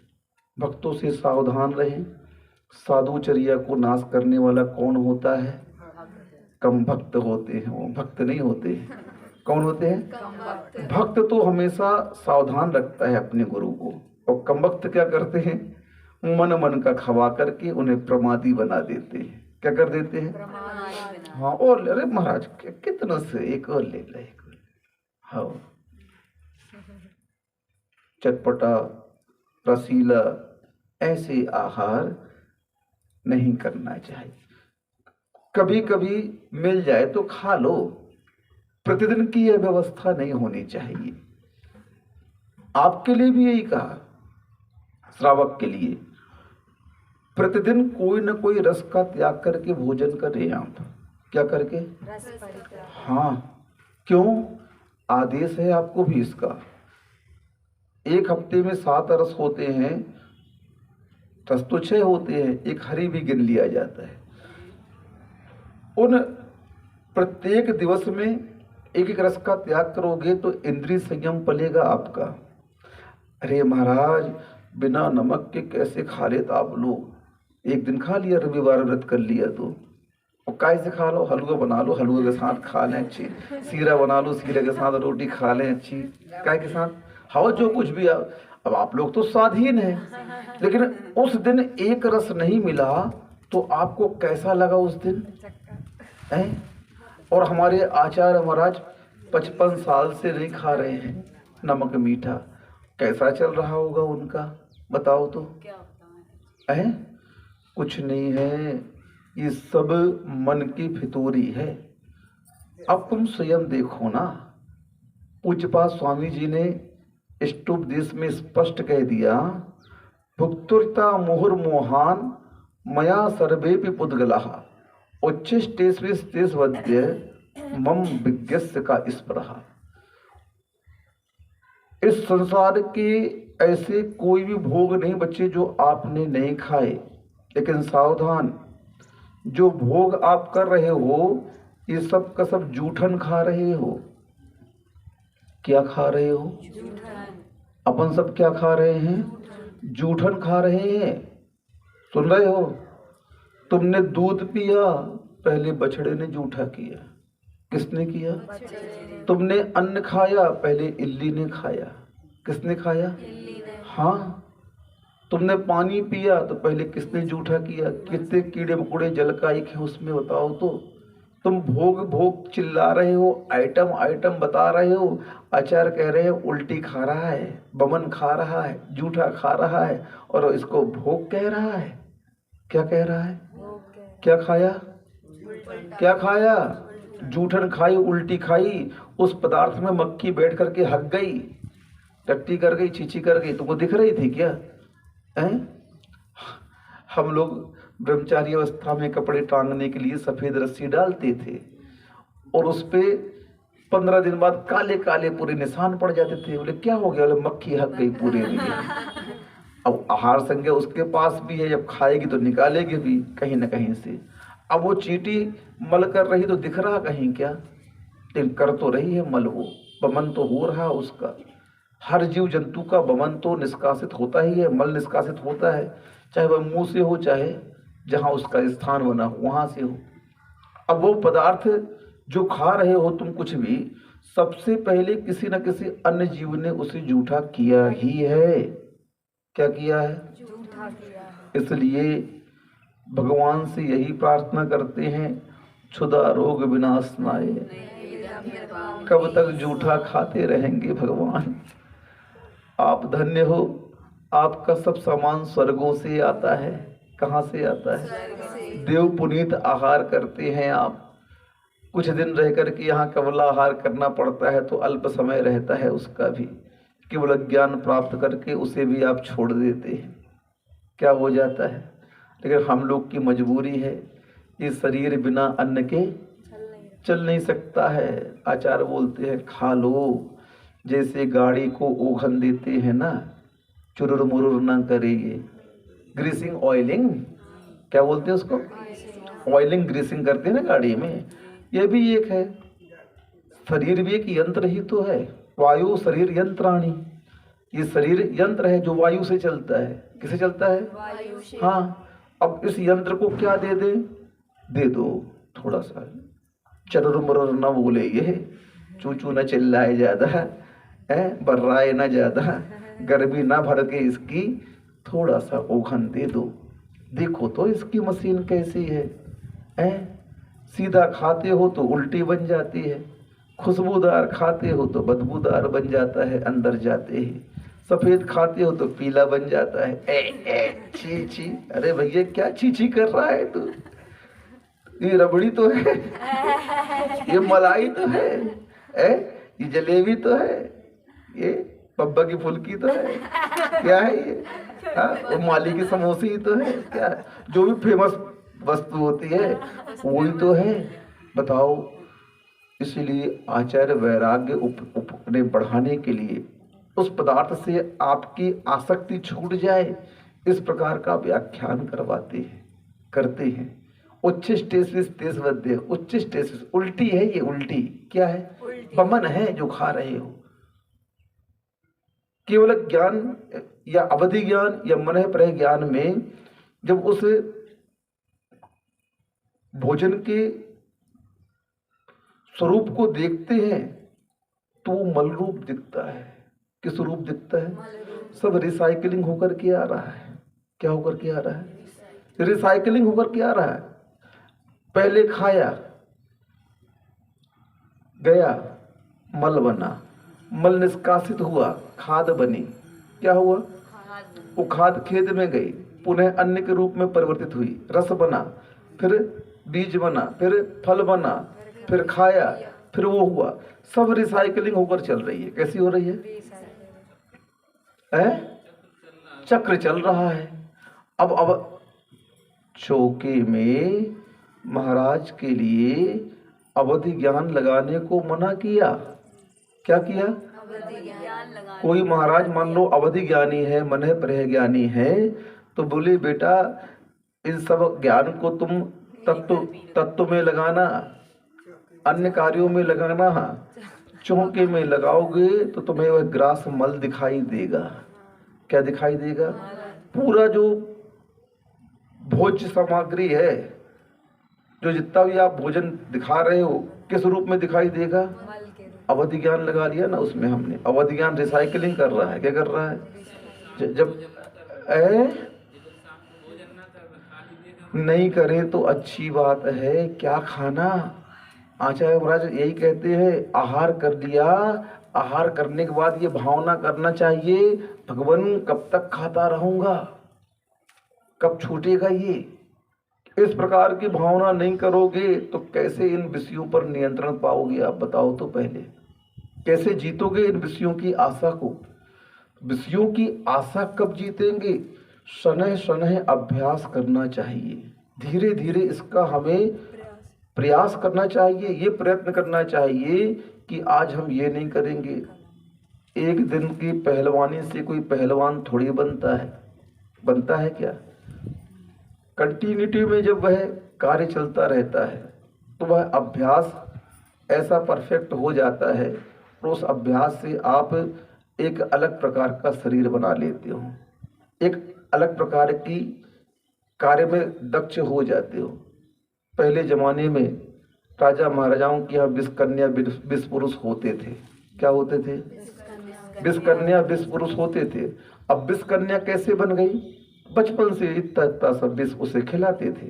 भक्तों से सावधान रहें। साधुचर्या को नाश करने वाला कौन होता है? कम भक्त होते हैं, वो भक्त नहीं होते। कौन होते हैं? भक्त तो हमेशा सावधान रखता है अपने गुरु को, और कम भक्त क्या करते हैं? मन मन का खवा करके उन्हें प्रमादी बना देते हैं। क्या कर देते हैं? हाँ, और अरे महाराज कितना से एक और ले ले, एक और। हाँ, चटपटा रसीला ऐसे आहार नहीं करना चाहिए। कभी कभी मिल जाए तो खा लो, प्रतिदिन की यह व्यवस्था नहीं होनी चाहिए। आपके लिए भी यही कहा, श्रावक के लिए प्रतिदिन कोई न कोई रस का त्याग करके भोजन करें आप। क्या करके? हाँ। क्यों? आदेश है आपको भी इसका। 1 हफ्ते में 7 रस होते हैं, रस तो 6 होते हैं, एक हरी भी गिन लिया जाता है। उन प्रत्येक दिवस में एक एक रस का त्याग करोगे तो इंद्रिय संयम पलेगा आपका। अरे महाराज बिना नमक के कैसे खा लेते आप लोग? एक दिन खा लिया, रविवार व्रत कर लिया तो और काय से खा लो, हलवा बना लो, हलवे के साथ खा लें अच्छी, सीरा बना लो, सीरे के साथ रोटी खा लें अच्छी, काय के साथ हवा जो कुछ भी। अब आप लोग तो स्वाधीन हैं, लेकिन उस दिन एक रस नहीं मिला तो आपको कैसा लगा उस दिन है? और हमारे आचार्य महाराज 55 साल से नहीं खा रहे हैं नमक मीठा, कैसा चल रहा होगा उनका, बताओ तो है? कुछ नहीं है, ये सब मन की फितूरी है। अब तुम स्वयं देखो ना, पूज्यपाद स्वामी जी ने इष्टोपदेश में स्पष्ट कह दिया, भुक्तुर्ता मुहुर्मोहान मया सर्वे पुद्गलाः उच्छिष्टेष्वेश वद्य मम विज्ञस्य का स्पृहा। इस संसार के ऐसे कोई भी भोग नहीं बच्चे जो आपने नहीं खाए, लेकिन सावधान, जो भोग आप कर रहे हो ये सब का सब जूठन खा रहे हो। क्या खा रहे हो? अपन सब क्या खा रहे हैं? जूठन खा रहे हैं। सुन रहे हो? तुमने दूध पिया, पहले बछड़े ने जूठा किया। किसने किया? तुमने अन्न खाया, पहले इल्ली ने खाया। किसने खाया? हाँ। तुमने पानी पिया तो पहले किसने जूठा किया? कितने कीड़े मकोड़े जलकाई थे उसमें, बताओ तो। तुम भोग भोग चिल्ला रहे हो, आइटम आइटम बता रहे हो, आचार्य कह रहे हैं उल्टी खा रहा है, बमन खा रहा है, जूठा खा रहा है, और इसको भोग कह रहा है। क्या कह रहा है? क्या खाया? क्या खाया? जूठन खाई, उल्टी खाई। उस पदार्थ में मक्खी बैठ करके हक गई, टट्टी कर गई, छीछी कर गई। तुमको दिख रही थी क्या? हैं? हम लोग ब्रह्मचारी अवस्था में कपड़े टांगने के लिए सफेद रस्सी डालते थे और उस पे 15 दिन बाद काले काले पूरे निशान पड़ जाते थे। बोले क्या हो गया? बोले मक्खी हक गई पूरे में। अब आहार संज्ञा उसके पास भी है, जब खाएगी तो निकालेगी भी कहीं ना कहीं से। अब वो चींटी मल कर रही तो दिख रहा कहीं क्या? लेकिन कर तो रही है मल, वो बमन तो हो रहा उसका। हर जीव जंतु का बमन तो निष्कासित होता ही है, मल निष्कासित होता है, चाहे वह मुंह से हो, चाहे जहां उसका स्थान बना हो वहां से हो। अब वो पदार्थ जो खा रहे हो तुम कुछ भी, सबसे पहले किसी न किसी अन्य जीव ने उसे जूठा किया ही है। क्या किया है? जूठा किया है। इसलिए भगवान से यही प्रार्थना करते हैं, क्षुधा रोग विनाशनाय। कब तक जूठा खाते रहेंगे भगवान? आप धन्य हो, आपका सब सामान स्वर्गों से आता है। कहाँ से आता है? देव पुनीत आहार करते हैं आप। कुछ दिन रह करके यहाँ केवल आहार करना पड़ता है तो अल्प समय रहता है उसका भी, केवल ज्ञान प्राप्त करके उसे भी आप छोड़ देते हैं। क्या हो जाता है? लेकिन हम लोग की मजबूरी है, ये शरीर बिना अन्न के चल नहीं सकता है। आचार्य बोलते हैं खा लो, जैसे गाड़ी को ओघन देते हैं ना, चुरुर मुरुर ना करे ये, ग्रीसिंग ऑयलिंग, क्या बोलते हैं उसको? ऑयलिंग ग्रीसिंग करते हैं ना गाड़ी में। ये भी एक है, शरीर भी एक यंत्र ही तो है। वायु शरीर यंत्राणी, ये शरीर यंत्र है जो वायु से चलता है। किसे चलता है? वायु से। हाँ। अब इस यंत्र को क्या दे दे? दे दो थोड़ा सा चरुर मुरुर न बोले, ये चू चू न चिल्लाए ज्यादा है, बर्राए न ज्यादा, गर्मी ना भर के इसकी थोड़ा सा ओघन दे दो। देखो तो इसकी मशीन कैसी है? सीधा खाते हो तो उल्टी बन जाती है, खुशबूदार खाते हो तो बदबूदार बन जाता है अंदर जाते ही, सफेद खाते हो तो पीला बन जाता है। छी छी, अरे भैया क्या छी छी कर रहा है तू? ये रबड़ी तो है, ये मलाई तो है, ये जलेबी तो है, ये बब्बा की फुल्की तो है, क्या है ये? वो माली की समोसे ही तो है, क्या है? जो भी फेमस वस्तु होती है वही तो है, बताओ। इसलिए आचार्य वैराग्य ने बढ़ाने के लिए उस पदार्थ से आपकी आसक्ति छूट जाए, इस प्रकार का व्याख्यान करवाते हैं, करते हैं। उच्छिष्टेष्वेश वद्य, उच्छिष्टेष्वेश उल्टी है, ये उल्टी क्या है? बमन है जो खा रहे हो। केवल ज्ञान या अवधि ज्ञान या मन प्रह ज्ञान में जब उस भोजन के स्वरूप को देखते हैं तो वो मल रूप दिखता है। किस रूप दिखता है? सब रिसाइकलिंग होकर के आ रहा है। क्या होकर के आ रहा है? रिसाइकलिंग होकर के आ रहा है। पहले खाया, गया, मल बना, मल निष्कासित हुआ, खाद बनी। क्या हुआ? वो खाद खेत में गई, पुनः अन्न के रूप में परिवर्तित हुई, रस बना, फिर बीज बना, फिर फल बना, फिर खाया, फिर वो हुआ। सब रिसाइकलिंग होकर चल रही है। कैसी हो रही है? चक्र चल रहा है। अब चौके में महाराज के लिए अवधि ज्ञान लगाने को मना किया। क्या किया? कोई महाराज मान लो अवधि ज्ञानी है, मन प्रह ज्ञानी है, तो बोले बेटा इन सब ज्ञान को तुम तत्व में लगाना, अन्य कार्यों में लगाना। चौके में लगाओगे तो तुम्हें वह ग्रास मल दिखाई देगा। क्या दिखाई देगा? पूरा जो भोज्य सामग्री है, जो जितना भी आप भोजन दिखा रहे हो, किस रूप में दिखाई देगा? अवधि ज्ञान लगा लिया ना उसमें हमने। अवधि ज्ञान रिसाइकलिंग कर रहा है। क्या कर रहा है? जब नहीं करे तो अच्छी बात है। क्या खाना? आचार्य महाराज यही कहते हैं, आहार कर लिया, आहार करने के बाद ये भावना करना चाहिए, भगवान कब तक खाता रहूंगा, कब छूटेगा ये। इस प्रकार की भावना नहीं करोगे तो कैसे इन विषयों पर नियंत्रण पाओगे? आप बताओ तो पहले, कैसे जीतोगे इन विषयों की आशा को? विषयों की आशा कब जीतेंगे? शनह शनह अभ्यास करना चाहिए। धीरे धीरे इसका हमें प्रयास करना चाहिए। ये प्रयत्न करना चाहिए कि आज हम ये नहीं करेंगे। एक दिन की पहलवानी से कोई पहलवान थोड़ी बनता है। बनता है क्या? कंटिन्यूटी में जब वह कार्य चलता रहता है तो वह अभ्यास ऐसा परफेक्ट हो जाता है और उस अभ्यास से आप एक अलग प्रकार का शरीर बना लेते हो, एक अलग प्रकार की कार्य में दक्ष हो जाते हो। पहले जमाने में राजा महाराजाओं के यहाँ 20 कन्या 20 पुरुष होते थे। क्या होते थे? 20 कन्या 20 पुरुष होते थे। अब 20 कन्या कैसे बन गई? बचपन से इतना इतना सब विष उसे खिलाते थे,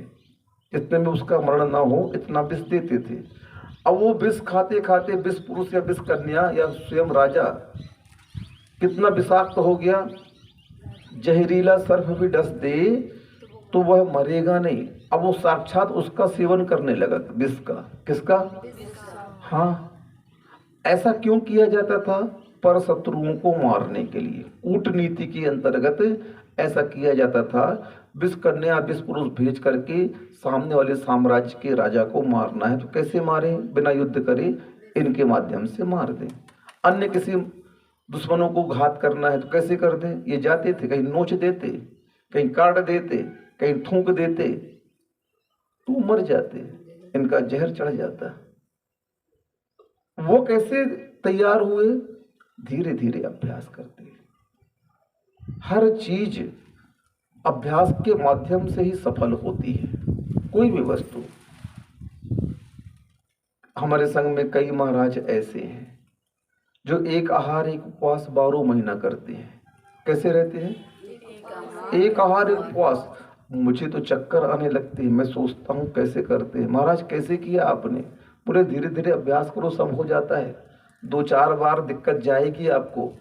इतने में उसका मरण ना हो इतना विष देते थे। अब वो विष खाते खाते 20 पुरुष या 20 कन्या या स्वयं राजा कितना विषाक्त हो गया। जहरीला सर्प भी डस दे तो वह मरेगा नहीं। अब वो साक्षात उसका सेवन करने लगा, विष का। किसका? हाँ। ऐसा क्यों किया जाता था? पर शत्रुओं को मारने के लिए कूटनीति के अंतर्गत ऐसा किया जाता था। 20 कन्या 20 पुरुष भेज करके सामने वाले साम्राज्य के राजा को मारना है तो कैसे मारे? बिना युद्ध करे इनके माध्यम से मार दें। अन्य किसी दुश्मनों को घात करना है तो कैसे कर दें? ये जाते थे, कहीं नोच देते, कहीं काट देते, कहीं थूक देते, तो मर जाते, इनका जहर चढ़ जाता। वो कैसे तैयार हुए? धीरे धीरे अभ्यास करते। हर चीज अभ्यास के माध्यम से ही सफल होती है। कोई भी वस्तु। हमारे संग में कई महाराज ऐसे हैं जो एक आहार एक उपवास 12 महीना करते हैं। कैसे रहते हैं? एक आहार एक उपवास। मुझे तो चक्कर आने लगते हैं। मैं सोचता हूँ कैसे करते हैं। महाराज कैसे किया आपने? पूरे धीरे धीरे अभ्यास करो, सब हो जाता है। 2-4 बार दिक्कत जाएगी आपको।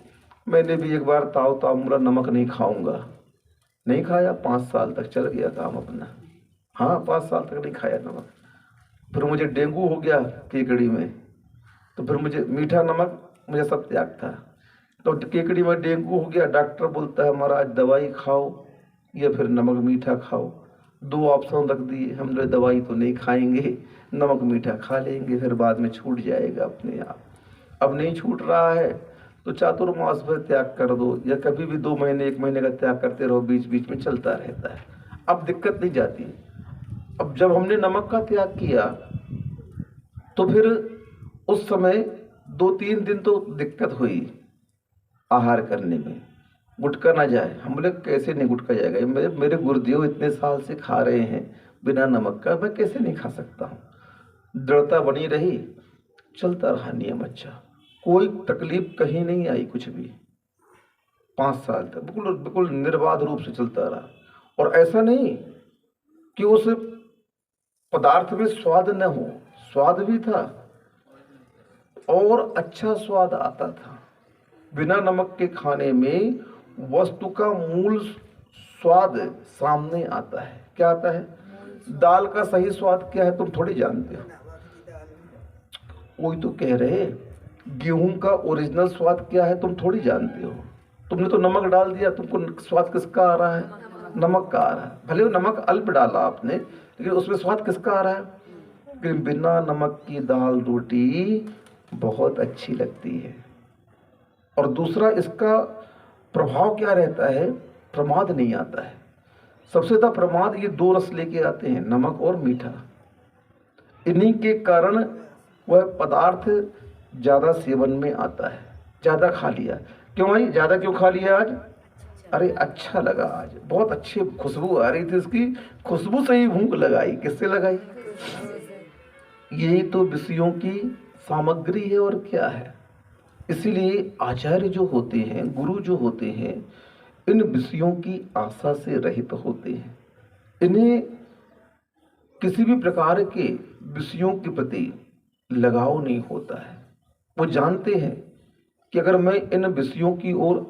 मैंने भी एक बार ताव तामुरा नमक नहीं खाऊंगा, नहीं खाया, 5 साल तक चल गया काम अपना। हाँ, 5 साल तक नहीं खाया नमक। फिर मुझे डेंगू हो गया केकड़ी में, तो फिर मुझे मीठा नमक मुझे सब त्याग था। तो केकड़ी में डेंगू हो गया, डॉक्टर बोलता है महाराज दवाई खाओ या फिर नमक मीठा खाओ। 2 ऑप्शन रख दिए हमने। दवाई तो नहीं खाएंगे, नमक मीठा खा लेंगे, फिर बाद में छूट जाएगा अपने आप। अब नहीं छूट रहा है तो चातुर्मास पर त्याग कर दो, या कभी भी 2 महीने 1 महीने का त्याग करते रहो, बीच बीच में चलता रहता है। अब दिक्कत नहीं जाती। अब जब हमने नमक का त्याग किया तो फिर उस समय 2-3 दिन तो दिक्कत हुई आहार करने में, गुटका ना जाए। हम बोले कैसे नहीं गुटका जाएगा? मेरे गुरुदेव इतने साल से खा रहे हैं, बिना नमक का मैं कैसे नहीं खा सकता हूँ। दृढ़ता बनी रही, चलता रहा नियम अच्छा, कोई तकलीफ कहीं नहीं आई कुछ भी। 5 साल तक बिल्कुल बिल्कुल निर्बाध रूप से चलता रहा। और ऐसा नहीं कि उस पदार्थ में स्वाद न हो, स्वाद भी था और अच्छा स्वाद आता था। बिना नमक के खाने में वस्तु का मूल स्वाद सामने आता है। क्या आता है? दाल का सही स्वाद क्या है तुम थोड़ी जानते हो। वही तो कह रहे, गेहूं का ओरिजिनल स्वाद क्या है तुम थोड़ी जानते हो। तुमने तो नमक डाल दिया, तुमको स्वाद किसका आ रहा है? नमक का आ रहा है। भले वो नमक अल्प डाला आपने, लेकिन उसमें स्वाद किसका आ रहा है? लेकिन बिना नमक की दाल रोटी बहुत अच्छी लगती है। और दूसरा, इसका प्रभाव क्या रहता है? प्रमाद नहीं आता है। सबसे ज्यादा प्रमाद ये 2 रस लेके आते हैं, नमक और मीठा। इन्हीं के कारण वह पदार्थ ज्यादा सेवन में आता है। ज्यादा खा लिया, क्यों भाई ज्यादा क्यों खा लिया आज? अरे अच्छा लगा, आज बहुत अच्छी खुशबू आ रही थी, इसकी खुशबू से ही भूख लगाई। किससे लगाई? यही तो विषयों की सामग्री है और क्या है। इसीलिए आचार्य जो होते हैं, गुरु जो होते हैं, इन विषयों की आशा से रहित होते हैं। इन्हें किसी भी प्रकार के विषयों के प्रति लगाव नहीं होता है। वो जानते हैं कि अगर मैं इन विषयों की ओर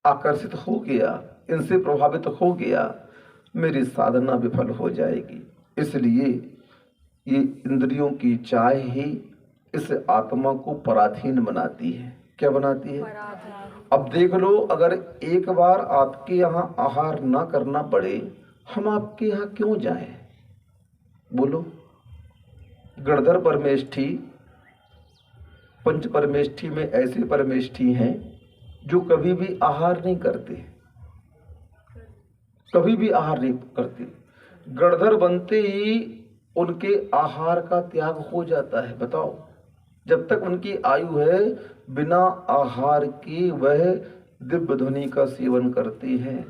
आकर्षित हो गया, इनसे प्रभावित हो गया, मेरी साधना विफल हो जाएगी। इसलिए ये इंद्रियों की चाह ही इस आत्मा को पराधीन बनाती है। क्या बनाती है? अब देख लो, अगर एक बार आपके यहाँ आहार ना करना पड़े, हम आपके यहाँ क्यों जाएं? बोलो। गणधर परमेष्ठी, पंच परमेष्ठी में ऐसे परमेष्ठी हैं जो कभी भी आहार नहीं करते, कभी भी आहार नहीं करते। गणधर बनते ही उनके आहार का त्याग हो जाता है। बताओ, जब तक उनकी आयु है, बिना आहार के वह दिव्य ध्वनि का सेवन करते हैं।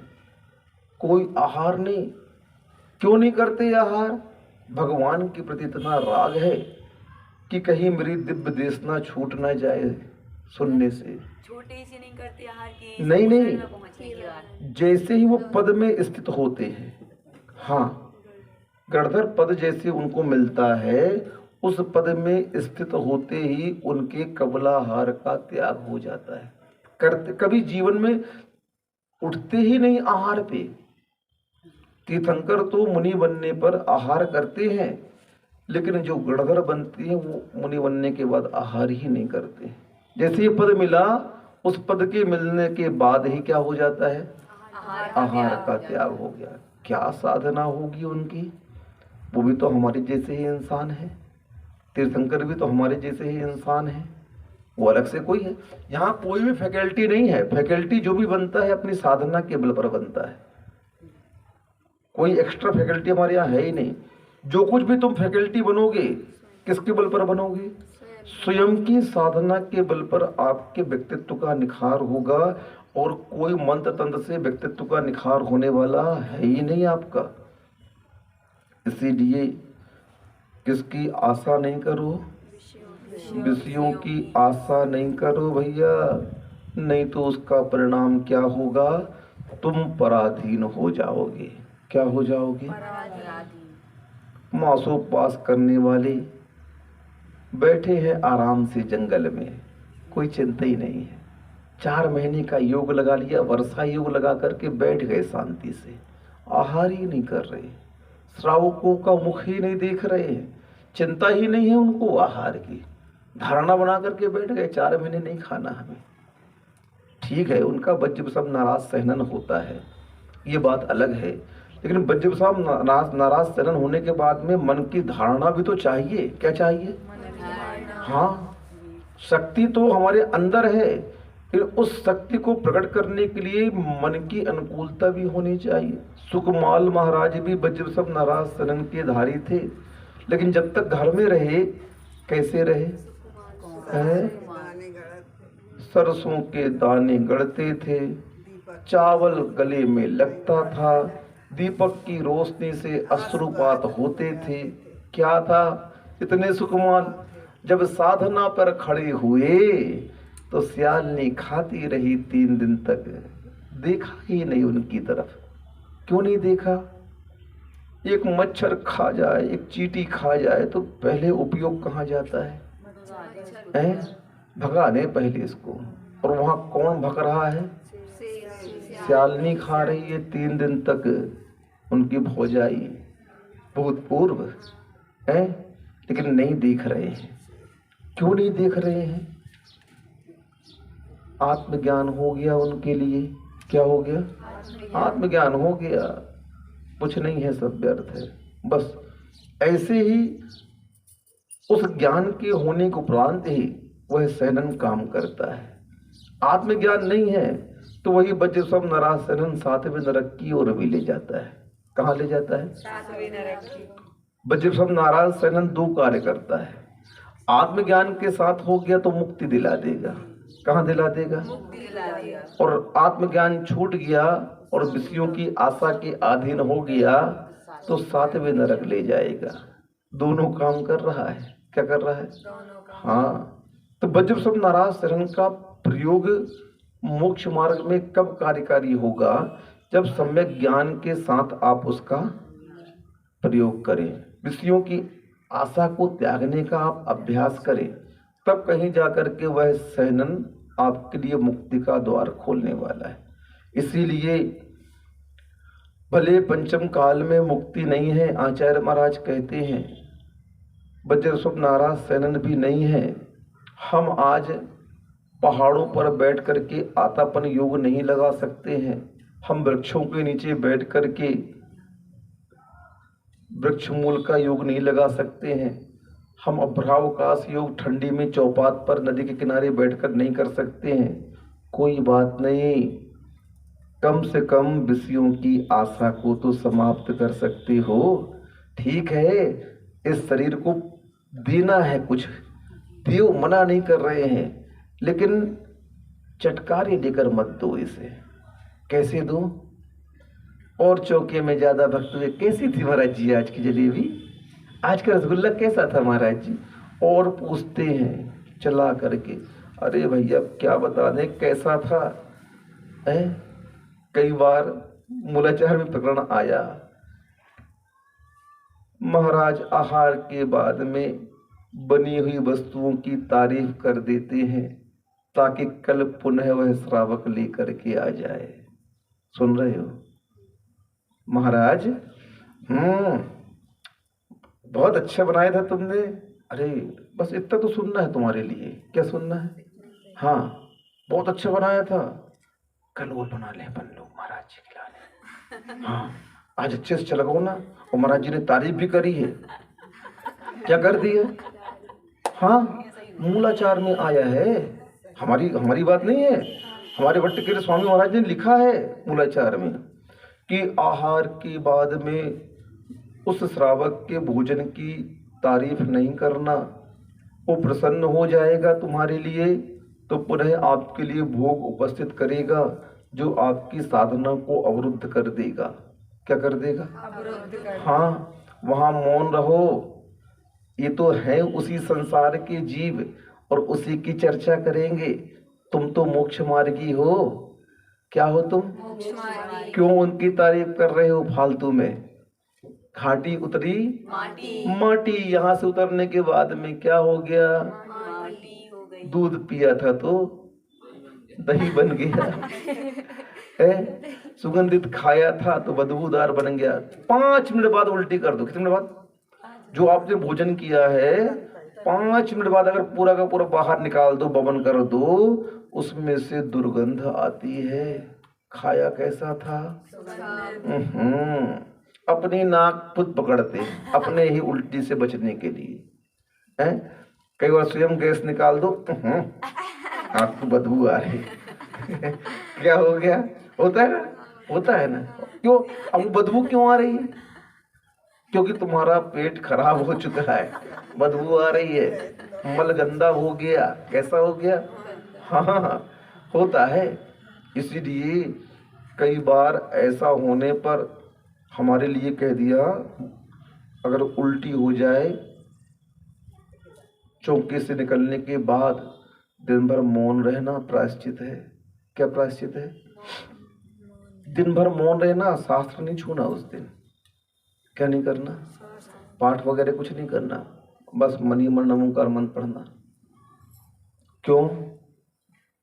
कोई आहार नहीं। क्यों नहीं करते आहार? भगवान के प्रति इतना राग है कि कहीं मेरी दिव्य देशना छूट ना जाए सुनने से। छोटे से नहीं करते आहार की, नहीं नहीं, पहुंचने की बात। जैसे ही वो पद में स्थित होते हैं, हाँ, गणधर पद जैसे उनको मिलता है, उस पद में स्थित होते ही उनके कबलाहार का त्याग हो जाता है। करते कभी जीवन में उठते ही नहीं आहार पे। तीर्थंकर तो मुनि बनने पर आहार करते हैं, लेकिन जो गणधर बनते हैं वो मुनि बनने के बाद आहार ही नहीं करते। जैसे ये पद मिला, उस पद के मिलने के बाद ही क्या हो जाता है? आहार का त्याग हो गया। क्या साधना होगी उनकी? वो भी तो हमारे जैसे ही इंसान है। तीर्थंकर भी तो हमारे जैसे ही इंसान है, वो अलग से कोई है? यहाँ कोई भी फैकल्टी नहीं है। फैकल्टी जो भी बनता है अपनी साधना के बल पर बनता है। कोई एक्स्ट्रा फैकल्टी हमारे यहाँ है ही नहीं। जो कुछ भी तुम फैकल्टी बनोगे, किसके बल पर बनोगे? स्वयं की साधना के बल पर आपके व्यक्तित्व का निखार होगा। और कोई मंत्र तंत्र से व्यक्तित्व का निखार होने वाला है ही नहीं आपका। इसीलिए किसकी आशा नहीं करो? विषयों की आशा नहीं करो भैया, नहीं तो उसका परिणाम क्या होगा? तुम पराधीन हो जाओगे। क्या हो जाओगे? मासोपास करने वाले बैठे हैं आराम से जंगल में, कोई चिंता ही नहीं है। 4 महीने का योग लगा लिया, वर्षा योग लगा करके बैठ गए शांति से, आहार ही नहीं कर रहे, श्रावकों का मुख ही नहीं देख रहे हैं, चिंता ही नहीं है उनको आहार की। धारणा बना करके बैठ गए 4 महीने नहीं खाना हमें। ठीक है, उनका वज्रवसाम नाराज सहनन होता है, ये बात अलग है। लेकिन वज्रवसाम नाराज सहनन होने के बाद में मन की धारणा भी तो चाहिए। क्या चाहिए? हाँ, शक्ति तो हमारे अंदर है, फिर उस शक्ति को प्रकट करने के लिए मन की अनुकूलता भी होनी चाहिए। सुकमाल महाराज भी वज्रवसाम नाराज सहनन के धारी थे, लेकिन जब तक घर में रहे कैसे रहे? सरसों के दाने गड़ते थे, चावल गले में लगता था, दीपक की रोशनी से अश्रुपात होते थे। क्या था इतने सुकुमार? जब साधना पर खड़े हुए तो सियालनी खाती रही 3 दिन तक, देखा ही नहीं उनकी तरफ। क्यों नहीं देखा? एक मच्छर खा जाए, एक चींटी खा जाए तो पहले उपयोग कहाँ जाता है? भगा दे पहले इसको। और वहां कौन भग रहा है? सियालनी खा रही है 3 दिन तक उनकी भौजाई भूतपूर्व है, लेकिन नहीं देख रहे हैं। क्यों नहीं देख रहे हैं? आत्मज्ञान हो गया उनके लिए। क्या हो गया? आत्मज्ञान हो गया। कुछ नहीं है, सब व्यर्थ है। बस ऐसे ही उस ज्ञान के होने के उपरांत ही वह सैनन काम करता है। आत्मज्ञान नहीं है तो वही बच्चे सब नाराज सैनन 7वें नरक की ओर भी ले जाता है। कहाँ ले जाता है? 7वें नरक की। बच्चे सब नाराज सैनन 2 कार्य करता है। आत्मज्ञान के साथ हो गया तो मुक्ति दिला देगा। कहाँ दिला देगा? मुक्ति दिला देगा। और आत्मज्ञान छूट गया और विषयों की आशा के अधीन हो गया तो 7वें नरक ले जाएगा। दोनों काम कर रहा है। क्या कर रहा है? दोनों का। हाँ, तो वज्र सब नाराज शरण का प्रयोग मोक्ष मार्ग में कब कार्यकारी होगा? जब सम्यक ज्ञान के साथ आप उसका प्रयोग करें, विषयों की आशा को त्यागने का आप अभ्यास करें, तब कहीं जाकर के वह सैनन आपके लिए मुक्ति का द्वार खोलने वाला है। इसीलिए भले पंचम काल में मुक्ति नहीं है, आचार्य महाराज कहते हैं, वज्र सब नाराज सैनन भी नहीं है। हम आज पहाड़ों पर बैठ करके आतापन योग नहीं लगा सकते हैं। हम वृक्षों के नीचे बैठ करके वृक्ष मूल का योग नहीं लगा सकते हैं। हम अभ्रावकाश योग ठंडी में चौपात पर नदी के किनारे बैठकर नहीं कर सकते हैं। कोई बात नहीं, कम से कम विषयों की आशा को तो समाप्त कर सकते हो। ठीक है, इस शरीर को देना है, कुछ देव, मना नहीं कर रहे हैं, लेकिन चटकारे देकर मत दो इसे। कैसे दो? और चौके में ज्यादा भक्त हुए। कैसी थी महाराज जी आज की जलेबी? आज का रसगुल्ला कैसा था महाराज जी? और पूछते हैं चला करके, अरे भैया क्या बता दें कैसा था है? कई बार मूलाचार में प्रकरण आया, महाराज आहार के बाद में बनी हुई वस्तुओं की तारीफ कर देते हैं ताकि कल पुनः वह श्रावक लेकर के आ जाए। सुन रहे हो महाराज? बहुत अच्छा बनाया था तुमने। अरे बस इतना तो सुनना है तुम्हारे लिए। क्या सुनना है? हाँ, बहुत अच्छा बनाया था, कल और बना ले अपन लोग महाराज जी खिलाने। हाँ, आज अच्छे से चलाओ ना। और महाराज जी ने तारीफ भी करी है। क्या कर दी है? हाँ, मूलाचार में आया है। हमारी बात नहीं है, हमारे भट्टकेर स्वामी महाराज ने लिखा है मूलाचार में कि आहार के बाद में उस श्रावक के भोजन की तारीफ नहीं करना, वो प्रसन्न हो जाएगा तुम्हारे लिए तो पुनः आपके लिए भोग उपस्थित करेगा जो आपकी साधना को अवरुद्ध कर देगा। क्या कर देगा? अवरुद्ध कर। हाँ, वहां मौन रहो। ये तो है उसी संसार के जीव और उसी की चर्चा करेंगे। तुम तो मोक्ष मार्गी हो। क्या हो तुम? मोक्ष मार्गी। क्यों उनकी तारीफ कर रहे हो फालतू में? घाटी उतरी माटी। माटी। यहाँ से उतरने के बाद में क्या हो गया? माटी हो गई। दूध पिया था तो दही बन गया है, सुगंधित खाया था तो बदबूदार बन गया। 5 मिनट बाद उल्टी कर दो। कितने मिनट बाद? जो आपने भोजन किया है 5 मिनट बाद अगर पूरा का पूरा बाहर निकाल दो, बमन कर दो, उसमें से दुर्गंध आती है। खाया कैसा था? अपनी नाक खुद पकड़ते अपने ही उल्टी से बचने के लिए हैं। कई बार स्वयं गैस निकाल दो, आपको बदबू आ रही क्या हो गया? होता है ना, होता है ना। क्यों? अब बदबू क्यों आ रही है? क्योंकि तुम्हारा पेट खराब हो चुका है, बदबू आ रही है, मल गंदा हो गया। कैसा हो गया? हाँ, होता है। इसीलिए कई बार ऐसा होने पर हमारे लिए कह दिया अगर उल्टी हो जाए चौके से निकलने के बाद दिन भर मौन रहना प्रायश्चित है। क्या प्रायश्चित है? दिन भर मौन रहना, शास्त्र नहीं छूना उस दिन। क्या नहीं करना? पाठ वगैरह कुछ नहीं करना, बस मनी मन ओंकार मंत्र पढ़ना। क्यों?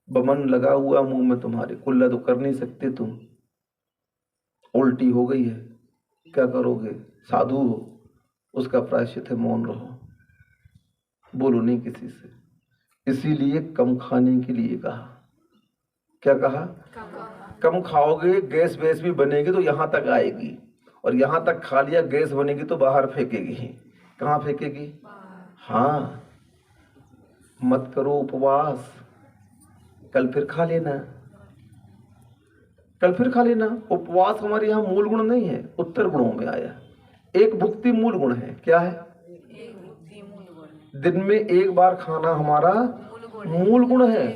बमन लगा हुआ मुंह में तुम्हारे, कुल्ला तो कर नहीं सकते तुम। उल्टी हो गई है, क्या करोगे? साधु हो, उसका प्रायश्चित है मौन रहो, बोलो नहीं किसी से। इसीलिए कम खाने के लिए कहा। क्या कहा? कम खाओगे, गैस वैस भी बनेगी तो यहां तक आएगी, और यहां तक खा लिया गैस बनेगी तो बाहर फेंकेगी। कहाँ फेंकेगी? हाँ, मत करो उपवास, कल फिर खा लेना, कल फिर खा लेना। उपवास हमारे यहाँ मूल गुण नहीं है, उत्तर गुणों में आया। एक भुक्ति मूल गुण है। क्या है? दिन में एक बार खाना हमारा मूल गुण है,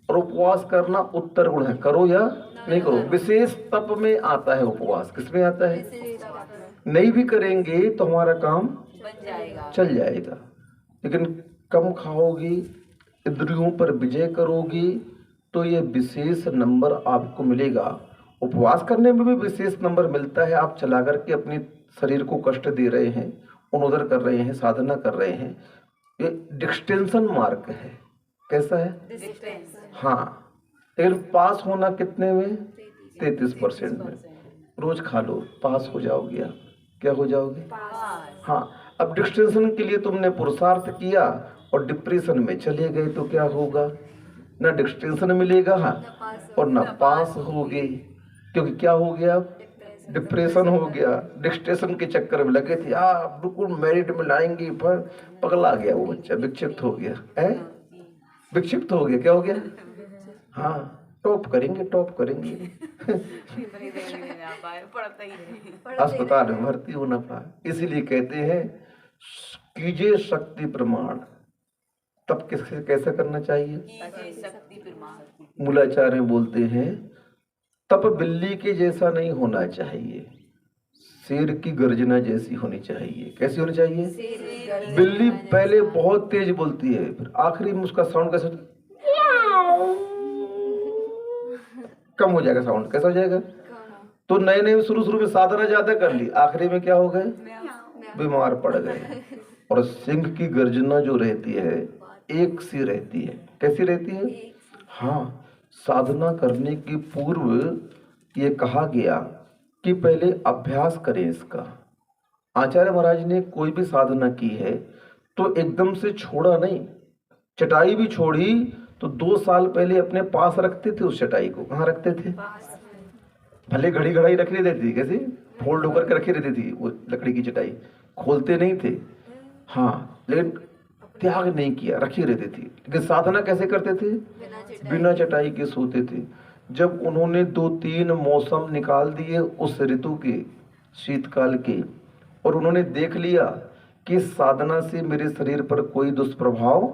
और उपवास करना उत्तर गुण है। करो या नहीं करो। विशेष तप में आता है उपवास। किसमें आता है? नहीं भी करेंगे तो हमारा काम चल जाएगा। लेकिन कम खाओगी, इंद्रियों पर विजय करोगी तो ये विशेष नंबर आपको मिलेगा। उपवास करने में भी विशेष नंबर मिलता है। आप चला करके अपने शरीर को कष्ट दे रहे हैं, उन्नोदर कर रहे हैं, साधना कर रहे हैं, ये डिस्टेंशन मार्क है। कैसा है? हाँ, लेकिन पास होना कितने में? 33% में। रोज खा लो, पास हो जाओगे आप। क्या हो जाओगे? हाँ। अब डिस्टेंशन के लिए तुमने पुरुषार्थ किया और डिप्रेशन में चले गए तो क्या होगा? ना डिस्टेंशन मिलेगा और ना पास होगे। क्योंकि क्या हो गया? डिप्रेशन हो गया। डिस्टेंशन के चक्कर में लगे थे, बिल्कुल मेरिट में लाएंगे, पर पगला गया वो बच्चा, विक्षिप्त हो गया है। विक्षिप्त हो गया। क्या हो गया? हाँ, टॉप करेंगे, टॉप करेंगे। अस्पताल में भर्ती होना पड़ा। इसीलिए कहते हैं कीजिए शक्ति प्रमाण। तब किससे कैसा करना चाहिए? मूलाचार्य बोलते हैं तप बिल्ली के जैसा नहीं होना चाहिए, शेर की गर्जना जैसी होनी चाहिए। कैसी होनी चाहिए? बिल्ली पहले बहुत तेज बोलती है, फिर आखिरी में उसका साउंड कैसा? कम हो जाएगा साउंड। कैसा हो जाएगा? तो नए नए शुरू में साधना ज्यादा कर ली, आखिरी में क्या हो गए? बीमार पड़ गए। और सिंह की गर्जना जो रहती है एक सी रहती है। कैसी रहती है? हाँ, साधना करने के पूर्व ये कहा गया कि पहले अभ्यास करें इसका। आचार्य महाराज ने कोई भी साधना की है तो एकदम से छोड़ा नहीं। चटाई भी छोड़ी तो 2 साल पहले अपने पास रखते थे। उस चटाई को कहाँ रखते थे? भले घड़ी घड़ाई रखी रहती थी, कैसे फोल्ड होकर के रखी रहती थी वो लकड़ी की चटाई, खोलते नहीं थे। हाँ, लेकिन त्याग नहीं किया, रखी रहती थी। लेकिन साधना कैसे करते थे? बिना चटाई के सोते थे। जब उन्होंने 2-3 मौसम निकाल दिए उस ऋतु के, शीतकाल के, और उन्होंने देख लिया कि साधना से मेरे शरीर पर कोई दुष्प्रभाव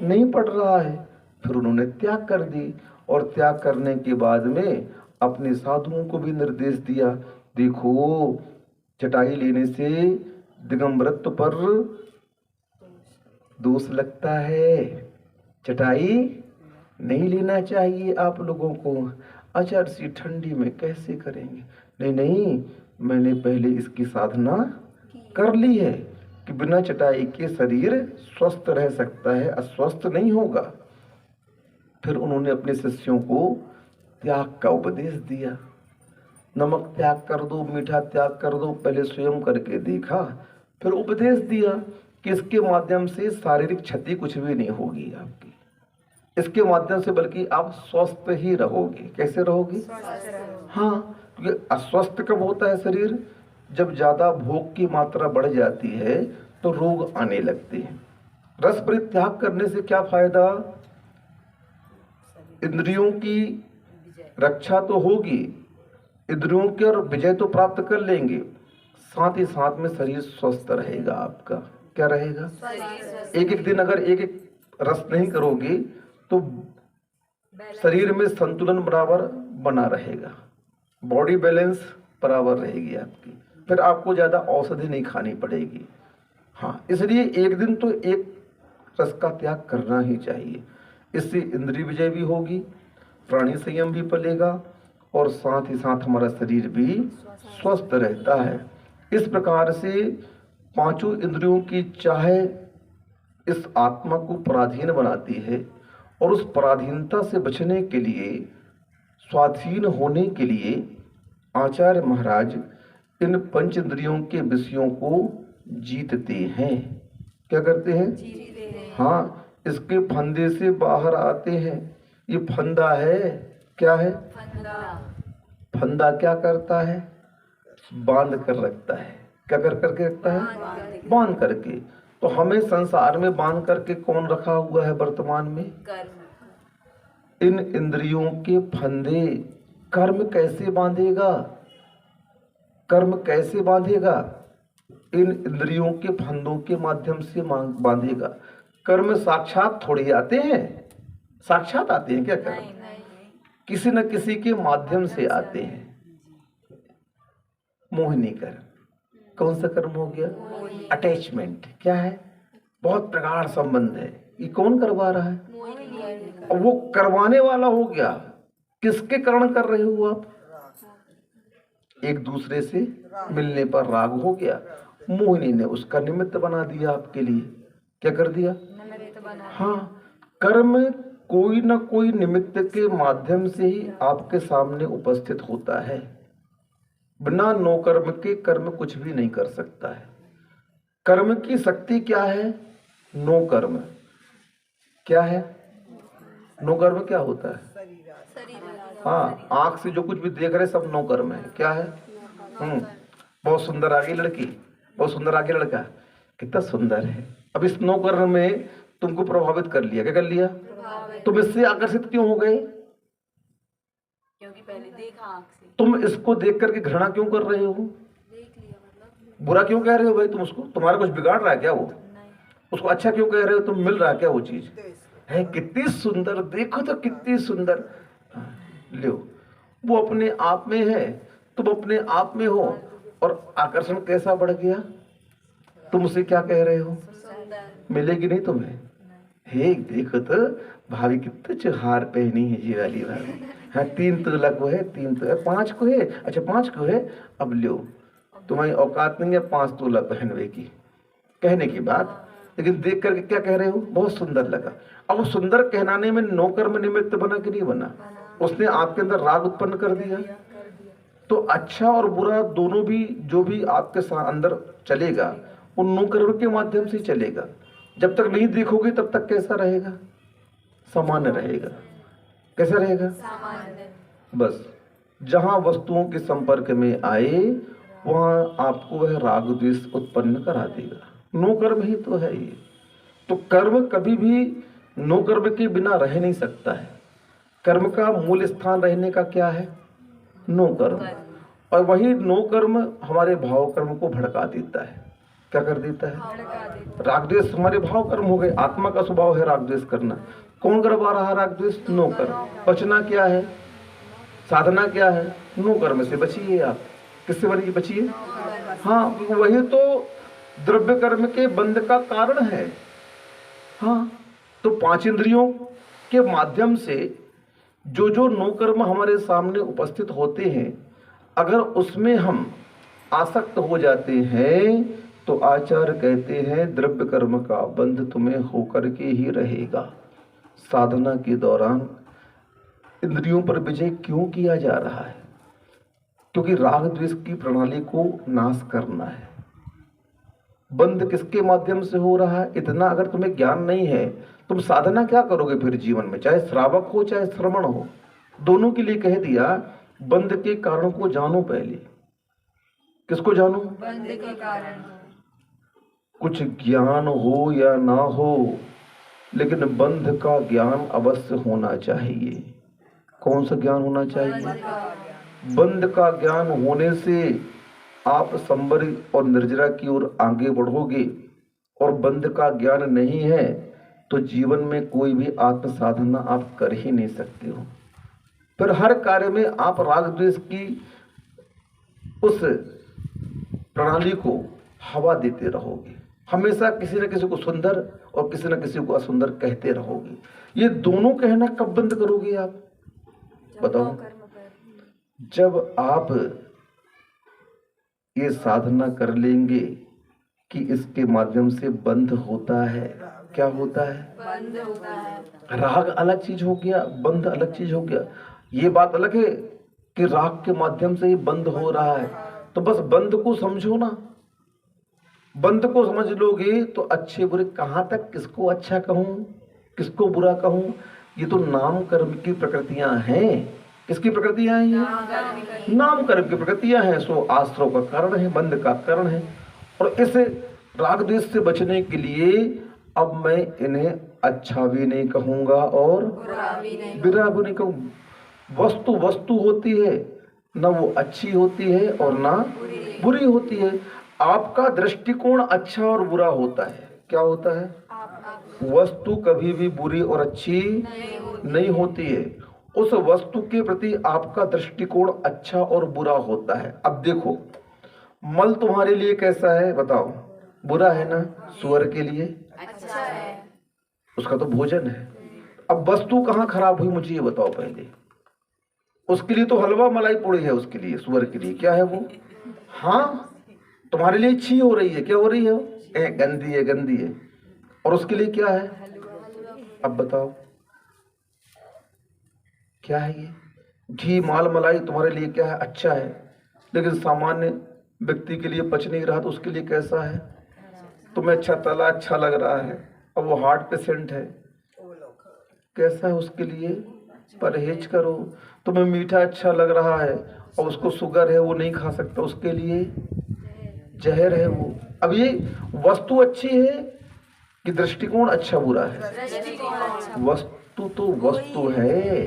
नहीं पड़ रहा है, फिर उन्होंने त्याग कर दी। और त्याग करने के बाद में अपने साधुओं को भी निर्देश दिया, देखो चटाई लेने से दिगंबरत्व पर दोष लगता है, चटाई नहीं लेना चाहिए आप लोगों को। अच्छा, सी ठंडी में कैसे करेंगे? नहीं नहीं, मैंने पहले इसकी साधना कर ली है कि बिना चटाई के शरीर स्वस्थ रह सकता है, अस्वस्थ नहीं होगा। फिर उन्होंने अपने शिष्यों को त्याग का उपदेश दिया। नमक त्याग कर दो, मीठा त्याग कर दो, पहले स्वयं करके देखा, फिर उपदेश दिया कि इसके माध्यम से शारीरिक क्षति कुछ भी नहीं होगी आपकी, इसके माध्यम से बल्कि आप स्वस्थ ही रहोगे। कैसे रहोगे? हाँ, क्योंकि अस्वस्थ कब होता है शरीर? जब ज्यादा भोग की मात्रा बढ़ जाती है तो रोग आने लगते हैं। रस परित्याग करने से क्या फायदा? इंद्रियों की रक्षा तो होगी, इंद्रियों की और विजय तो प्राप्त कर लेंगे, साथ ही साथ में शरीर स्वस्थ रहेगा आपका। क्या रहेगा? एक एक दिन अगर एक एक रस नहीं करोगे तो शरीर में संतुलन बराबर बना रहेगा, बॉडी बैलेंस बराबर रहेगी आपकी। फिर आपको ज़्यादा औषधि नहीं खानी पड़ेगी। हाँ, इसलिए एक दिन तो एक रस का त्याग करना ही चाहिए। इससे इंद्रिय विजय भी होगी, प्राणी संयम भी पलेगा और साथ ही साथ हमारा शरीर भी स्वस्थ रहता है। इस प्रकार से पांचों इंद्रियों की चाहे इस आत्मा को पराधीन बनाती है और उस पराधीनता से बचने के लिए, स्वाधीन होने के लिए आचार्य महाराज इन पंच इंद्रियों के विषयों को जीतते हैं। क्या करते हैं? जीते हैं। हाँ, इसके फंदे से बाहर आते हैं। ये फंदा है, क्या है? फंदा। फंदा क्या करता है? बांध कर रखता है। क्या कर करके रखता है? बांध करके। तो हमें संसार में बांध करके कौन रखा हुआ है वर्तमान में? कर्म। इन इंद्रियों के फंदे। कर्म कैसे बांधेगा? कर्म कैसे बांधेगा? इन इंद्रियों के फंदों के माध्यम से बांधेगा। कर्म साक्षात थोड़ी आते हैं, साक्षात आते हैं क्या कर्म? नहीं नहीं। किसी न किसी के माध्यम से आते हैं। मोहिनी कर्म। कौन सा कर्म हो गया? अटैचमेंट। क्या है? बहुत प्रगाढ़ संबंध है। ये कौन करवा रहा है? और वो करवाने वाला हो गया। किसके कारण कर रहे हो आप? एक दूसरे से मिलने पर राग हो गया, मोहिनी ने उसका निमित्त बना दिया आपके लिए। क्या कर दिया? निमित्त बना। हाँ, कर्म कोई न कोई निमित्त के माध्यम से ही आपके सामने उपस्थित होता है। बिना नो कर्म के कर्म कुछ भी नहीं कर सकता है। कर्म की शक्ति क्या है? नो कर्म। क्या है? नो कर्म क्या होता है? हाँ, आंख से जो कुछ भी देख रहे सब नो कर्म है। क्या है? बहुत सुंदर आ गई लड़की, बहुत सुंदर आ गया लड़का, कितना सुंदर है। अब इस नो कर्म में तुमको प्रभावित कर लिया। क्या कर लिया? तुम इससे आकर्षित क्यों हो गए? क्योंकि पहले देखा आंख से। तुम इसको देख करके घृणा क्यों कर रहे हो? देख लिया मतलब। बुरा क्यों कह रहे हो भाई तुम उसको? तुम्हारा कुछ बिगाड़ रहा है क्या वो? नहीं। उसको अच्छा क्यों कह रहे हो? तुम मिल रहा है क्या वो चीज? है कितनी सुंदर, देखो तो कितनी सुंदर। लो, वो अपने आप में है, तुम अपने आप में हो, और आकर्षण कैसा बढ़ गया? तुम उसे क्या कह रहे हो? सुंदर। मिलेगी नहीं तुम्हें? हे देखो तो भाभी कितने चुहार पहनी है ये वाली भाभी। हाँ, 3 तोला को है, 3 तो 5 को है। अच्छा 5 को है। अब लो, तुम्हारी औकात नहीं है 5 तोला पहनवे की, कहने की बात। लेकिन देख करके क्या कह रहे हो? बहुत सुंदर लगा। अब वो सुंदर कहनाने में नो कर्म निमित्त बना कि नहीं बना? उसने आपके अंदर राग उत्पन्न कर दिया। तो अच्छा और बुरा दोनों भी जो भी आपके अंदर चलेगा वो नो कर्म के माध्यम से चलेगा। जब तक नहीं देखोगे तब तक कैसा रहेगा? सामान्य रहेगा। कैसा रहेगा? सामान्य। बस जहां वस्तुओं के संपर्क में आए वहां आपको वह राग द्वेष उत्पन्न करा देगा। नो कर्म ही तो है ये। तो कर्म कभी भी नो कर्म के बिना रह नहीं सकता है। कर्म का मूल स्थान रहने का क्या है? नो कर्म। और वही नो कर्म हमारे भाव कर्म को भड़का देता है। क्या कर देता है? राग द्वेष हमारे भाव कर्म हो गए। आत्मा का स्वभाव है राग द्वेष करना। कौन करवा रहा है राग द्वेष? नो कर्म। बचना क्या है? साधना क्या है? नो कर्म से बचिए आप। किससे बचिए? हाँ, वही तो द्रव्य कर्म के बंध का कारण है। हाँ, तो 5 इंद्रियों के माध्यम से जो नो कर्म हमारे सामने उपस्थित होते हैं, अगर उसमें हम आसक्त हो जाते हैं तो आचार्य कहते हैं द्रव्य कर्म का बंध तुम्हें होकर के ही रहेगा। साधना के दौरान इंद्रियों पर विजय क्यों किया जा रहा है? क्योंकि राग द्वेष की प्रणाली को नाश करना है। बंध किसके माध्यम से हो रहा है? इतना अगर तुम्हें ज्ञान नहीं है, तुम साधना क्या करोगे फिर जीवन में? चाहे श्रावक हो चाहे श्रवण हो, दोनों के लिए कह दिया बंध के कारण को जानो पहले। किसको जानो? बंध के कारण। कुछ ज्ञान हो या ना हो, लेकिन बंध का ज्ञान अवश्य होना चाहिए। कौन सा ज्ञान होना चाहिए? बंध का ज्ञान होने से आप संवरी और निर्जरा की ओर आगे बढ़ोगे। और बंध का ज्ञान नहीं है तो जीवन में कोई भी आत्म साधना आप कर ही नहीं सकते हो। फिर हर कार्य में आप राग द्वेष की उस प्रणाली को हवा देते रहोगे, हमेशा किसी न किसी को सुंदर और किसी न किसी को असुंदर कहते रहोगे। ये दोनों कहना कब बंद करोगे आप बताओ? जब आप ये साधना कर लेंगे कि इसके माध्यम से बंद होता है। क्या होता है? बंद होता है। राग अलग चीज हो गया, बंद अलग चीज हो गया। ये बात अलग है कि राग के माध्यम से ही बंद हो रहा है, तो बस बंद को समझो ना। बंद को समझ लोगे तो अच्छे बुरे कहाँ तक, किसको अच्छा कहूं किसको बुरा कहूं, ये तो नाम कर्म की प्रकृतियां हैं। किसकी प्रकृतियां हैं ये? नाम कर्म की प्रकृतियां हैं। सो आश्रव का कारण है, बंध का कारण है। और इस राग द्वेष से बचने के लिए अब मैं इन्हें अच्छा भी नहीं कहूंगा और बुरा भी नहीं कहूंगा। वस्तु वस्तु होती है, ना वो अच्छी होती है और ना बुरी होती है। आपका दृष्टिकोण अच्छा और बुरा होता है। क्या होता है? वस्तु कभी भी बुरी और अच्छी नहीं होती है। उस वस्तु के प्रति आपका दृष्टिकोण अच्छा और बुरा होता है। अब देखो, मल तुम्हारे लिए कैसा है बताओ? बुरा है ना? सुअर के लिए अच्छा है, उसका तो भोजन है। अब वस्तु कहाँ खराब हुई मुझे ये बताओ पहले। उसके लिए तो हलवा मलाई पूड़ी है, उसके लिए सुअर के लिए क्या है वो? हाँ, तुम्हारे लिए छी हो रही है। क्या हो रही है? गंदी है, गंदी है। और उसके लिए क्या है? अब बताओ क्या है ये? घी माल मलाई तुम्हारे लिए क्या है? अच्छा है। लेकिन सामान्य व्यक्ति के लिए पच नहीं रहा तो उसके लिए कैसा है? तुम्हें अच्छा तला अच्छा लग रहा है, अब वो हार्ट पेशेंट है, कैसा है उसके लिए? परहेज करो। तुम्हें मीठा अच्छा लग रहा है और उसको शुगर है, वो नहीं खा सकता, उसके लिए जहर है वो। अब ये वस्तु अच्छी है कि दृष्टिकोण अच्छा बुरा है? वस्तु तो वस्तु है,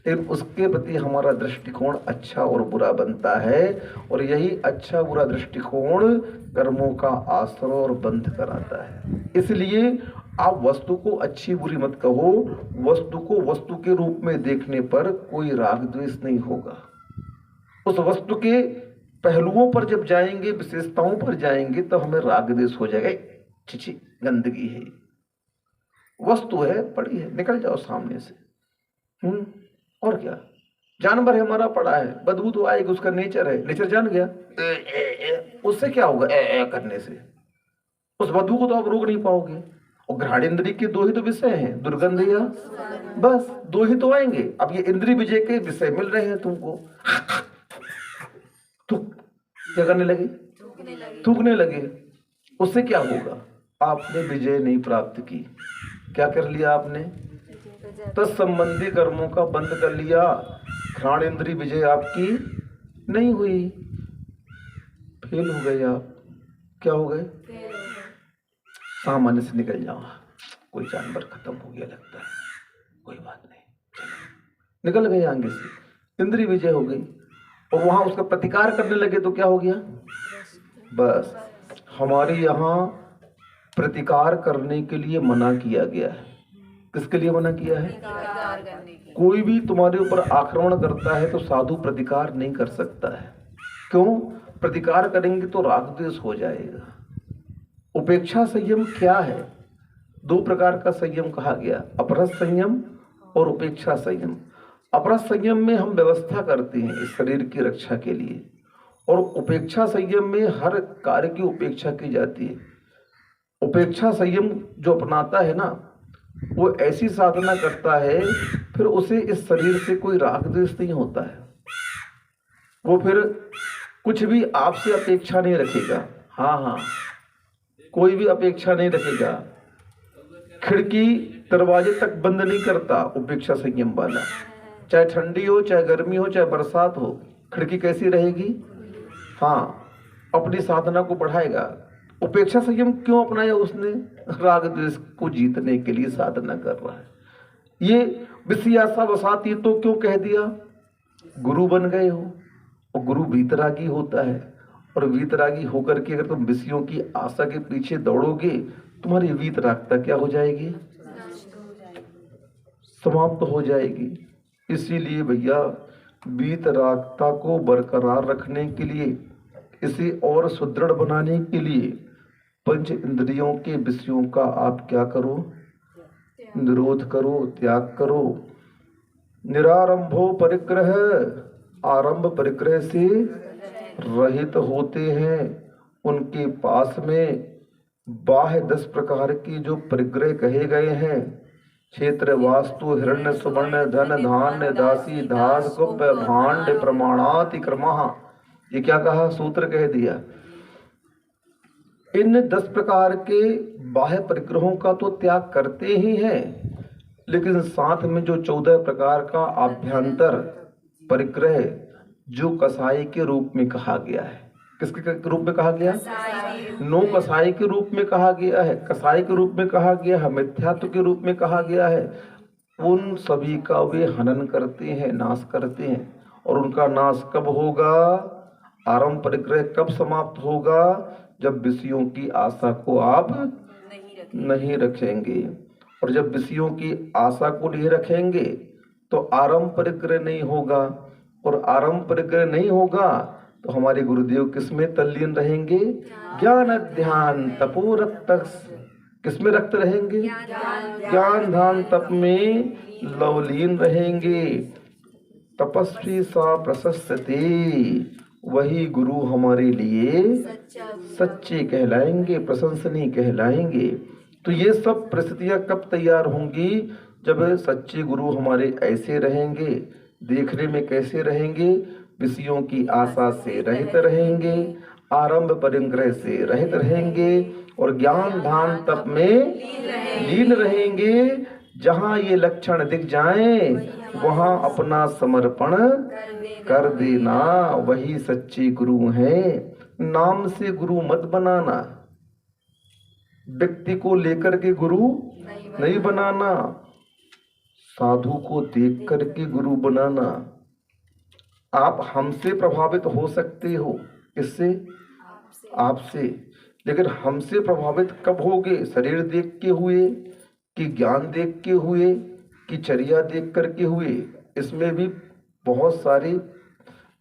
लेकिन उसके प्रति हमारा दृष्टिकोण अच्छा और बुरा बनता है। और यही अच्छा बुरा दृष्टिकोण कर्मों का आश्रय और बंध कराता है। इसलिए आप वस्तु को अच्छी बुरी मत कहो। वस्तु को वस्तु के रूप में देखने पर कोई राग द्वेष नहीं होगा। उस वस्तु के पहलुओं पर जब जाएंगे, विशेषताओं पर जाएंगे, तब हमें राग द्वेष हो जाएगा। छिछी गंदगी है, वस्तु है पड़ी है, निकल जाओ सामने से। और क्या? जानवर है, हमारा पड़ा है, बदबू तो आएगी, उसका नेचर है, नेचर जान गया। उससे क्या होगा? करने से उस बदबू को तो आप रोक नहीं पाओगे। और घ्राण इंद्रिय के दो ही तो विषय हैं, दुर्गंध या बस दो ही तो आएंगे। अब ये इंद्रिय विजय के विषय मिल रहे हैं तुमको, तो क्या करने लगे? थूकने लगे। उससे क्या होगा? आपने विजय नहीं प्राप्त की। क्या कर लिया आपने? तत्संबंधी कर्मों का बंद कर लिया। घ्राण इंद्रिय विजय आपकी नहीं हुई, फेल हो गए आप। क्या हो गए? सामान्य से निकल जाओ। कोई जानवर खत्म हो गया लगता है, कोई बात नहीं, चलो निकल गए आगे से, इंद्रिय विजय हो गई। और वहां उसका प्रतिकार करने लगे तो क्या हो गया? बस हमारे यहाँ प्रतिकार करने के लिए मना किया गया है। किसके लिए मना किया है? कोई भी तुम्हारे ऊपर आक्रमण करता है तो साधु प्रतिकार नहीं कर सकता है। क्यों? प्रतिकार करेंगे तो राग द्वेष हो जाएगा। उपेक्षा संयम क्या है? दो प्रकार का संयम कहा गया, अपरस संयम और उपेक्षा संयम। अपरस संयम में हम व्यवस्था करते हैं इस शरीर की रक्षा के लिए, और उपेक्षा संयम में हर कार्य की उपेक्षा की जाती है। उपेक्षा संयम जो अपनाता है ना, वो ऐसी साधना करता है, फिर उसे इस शरीर से कोई राग द्वेष नहीं होता है। वो फिर कुछ भी आपसे अपेक्षा नहीं रखेगा। हाँ, कोई भी अपेक्षा नहीं रखेगा। खिड़की दरवाजे तक बंद नहीं करता उपेक्षा संयम वाला। चाहे ठंडी हो, चाहे गर्मी हो, चाहे बरसात हो, खिड़की कैसी रहेगी? हाँ, अपनी साधना को बढ़ाएगा। उपेक्षा संयम क्यों अपनाया उसने? राग द्वेष को जीतने के लिए साधना कर रहा है। ये विषयासा वसाती तो क्यों कह दिया? गुरु बन गए हो, और गुरु वीतरागी होता है, और वीतरागी होकर के अगर तुम विषयों की आशा के पीछे दौड़ोगे, तुम्हारी वीतरागता क्या हो जाएगी? समाप्त हो जाएगी। इसीलिए भैया वीतरागता को बरकरार रखने के लिए इसे और सुदृढ़ बनाने के लिए पंच इंद्रियों के विषयों का आप क्या करो? निरोध करो, त्याग करो। निरारंभो परिग्रह, आरंभ परिग्रह से रहित होते हैं। उनके पास में बाह्य 10 प्रकार के जो परिग्रह कहे गए हैं, क्षेत्र, वास्तु, हिरण्य, सुवर्ण, धन, धान्य, दासी, दास, गुप्त, भांड, प्रमाणाति क्रमः, ये क्या कहा? सूत्र कह दिया। इन 10 प्रकार के बाह्य परिग्रहों का तो त्याग करते ही हैं, लेकिन साथ में जो 14 प्रकार का आभ्यंतर परिग्रह जो कसाई के रूप में कहा गया है, किसके रूप में कहा गया? नो कसाई के रूप में कहा गया है, कसाई के रूप में कहा गया है, मिथ्यात्व के रूप में कहा गया है। उन सभी का वे हनन करते हैं, नाश करते हैं। और उनका नाश कब होगा? आरंभ परिग्रह कब समाप्त होगा? जब विषयों की आशा को आप नहीं रखेंगे। और जब विषयों की आशा को नहीं रखेंगे तो आरंभ परिग्रह नहीं होगा, और आरंभ परिग्रह नहीं होगा तो हमारे गुरुदेव किसमें तल्लीन रहेंगे? ज्ञान ध्यान तपोरक्त, किसमें रक्त रहेंगे? ज्ञान ध्यान तप में लवलीन रहेंगे। तपस्वी सा प्रशस्ते, वही गुरु हमारे लिए सच्चे कहलाएंगे, प्रशंसनीय कहलाएंगे। तो ये सब परिस्थितियां कब तैयार होंगी? जब सच्चे गुरु हमारे ऐसे रहेंगे। देखने में कैसे रहेंगे? विषयों की आशा से रहित रहेंगे, आरंभ परिग्रह से रहित रहेंगे, और ज्ञान ध्यान तप में लीन रहेंगे। जहाँ ये लक्षण दिख जाएं, वहाँ अपना समर्पण कर देना। वही सच्चे गुरु हैं। नाम से गुरु मत बनाना, व्यक्ति को लेकर के गुरु नहीं बनाना, साधु को देख करके गुरु बनाना। आप हमसे प्रभावित हो सकते हो, इससे आपसे, लेकिन हमसे प्रभावित कब होगे? शरीर देख के हुए, कि ज्ञान देख के हुए, कि चर्या देख करके हुए? इसमें भी बहुत सारे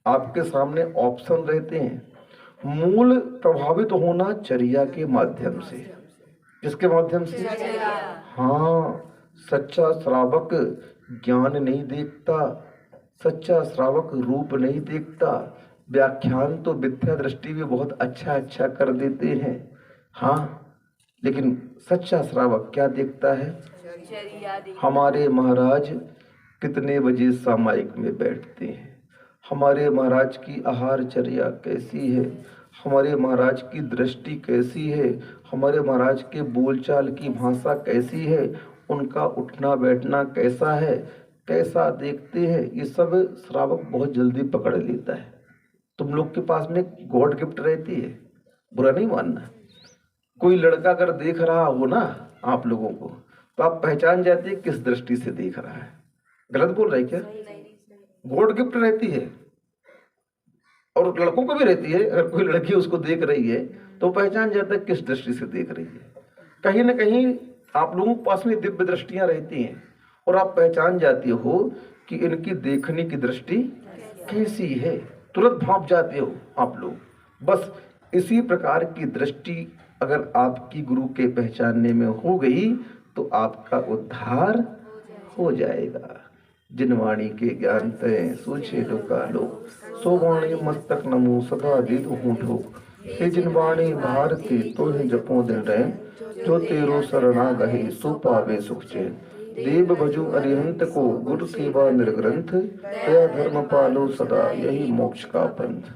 आपके सामने ऑप्शन रहते हैं। मूल प्रभावित होना चर्या के माध्यम से। किसके माध्यम से? हाँ, सच्चा श्रावक ज्ञान नहीं देखता, सच्चा श्रावक रूप नहीं देखता। व्याख्यान तो विद्या दृष्टि भी बहुत अच्छा कर देते हैं, हाँ, लेकिन सच्चा श्रावक क्या देखता है? हमारे महाराज कितने बजे सामायिक में बैठते हैं, हमारे महाराज की आहारचर्या कैसी है, हमारे महाराज की दृष्टि कैसी है, हमारे महाराज के बोलचाल की भाषा कैसी है, उनका उठना बैठना कैसा है, कैसा देखते हैं। ये सब श्रावक बहुत जल्दी पकड़ लेता है। तुम लोग के पास में गॉड गिफ्ट रहती है, बुरा नहीं मानना। कोई लड़का अगर देख रहा हो ना आप लोगों को, तो आप पहचान जाते हैं किस दृष्टि से देख रहा है। गलत बोल रहे क्या? गॉड गिफ्ट रहती है, और लड़कों को भी रहती है। अगर कोई लड़की उसको देख रही है तो पहचान जाता है किस दृष्टि से देख रही है। कहीं ना कहीं आप लोगों के पास में दिव्य दृष्टियां रहती हैं, और आप पहचान जाते हो कि इनकी देखने की दृष्टि कैसी है, तुरंत भाप जाते हो आप लोग। बस इसी प्रकार की दृष्टि अगर आपकी गुरु के पहचानने में हो गई तो आपका उद्धार हो जाएगा। जिन वाणी के ज्ञान तय सोचे लोकालो, सो वाणी मस्तक नमो सदा दे दो होठो। हे जिन वाणी भारती तो ही जपो दिन रहे, जो तेरो शरणा गहे सो पावे सुख चैन। देव भजु अरिहंत को गुरु सेवा निर्ग्रंथ, दया धर्म पालो सदा यही मोक्ष का पंथ।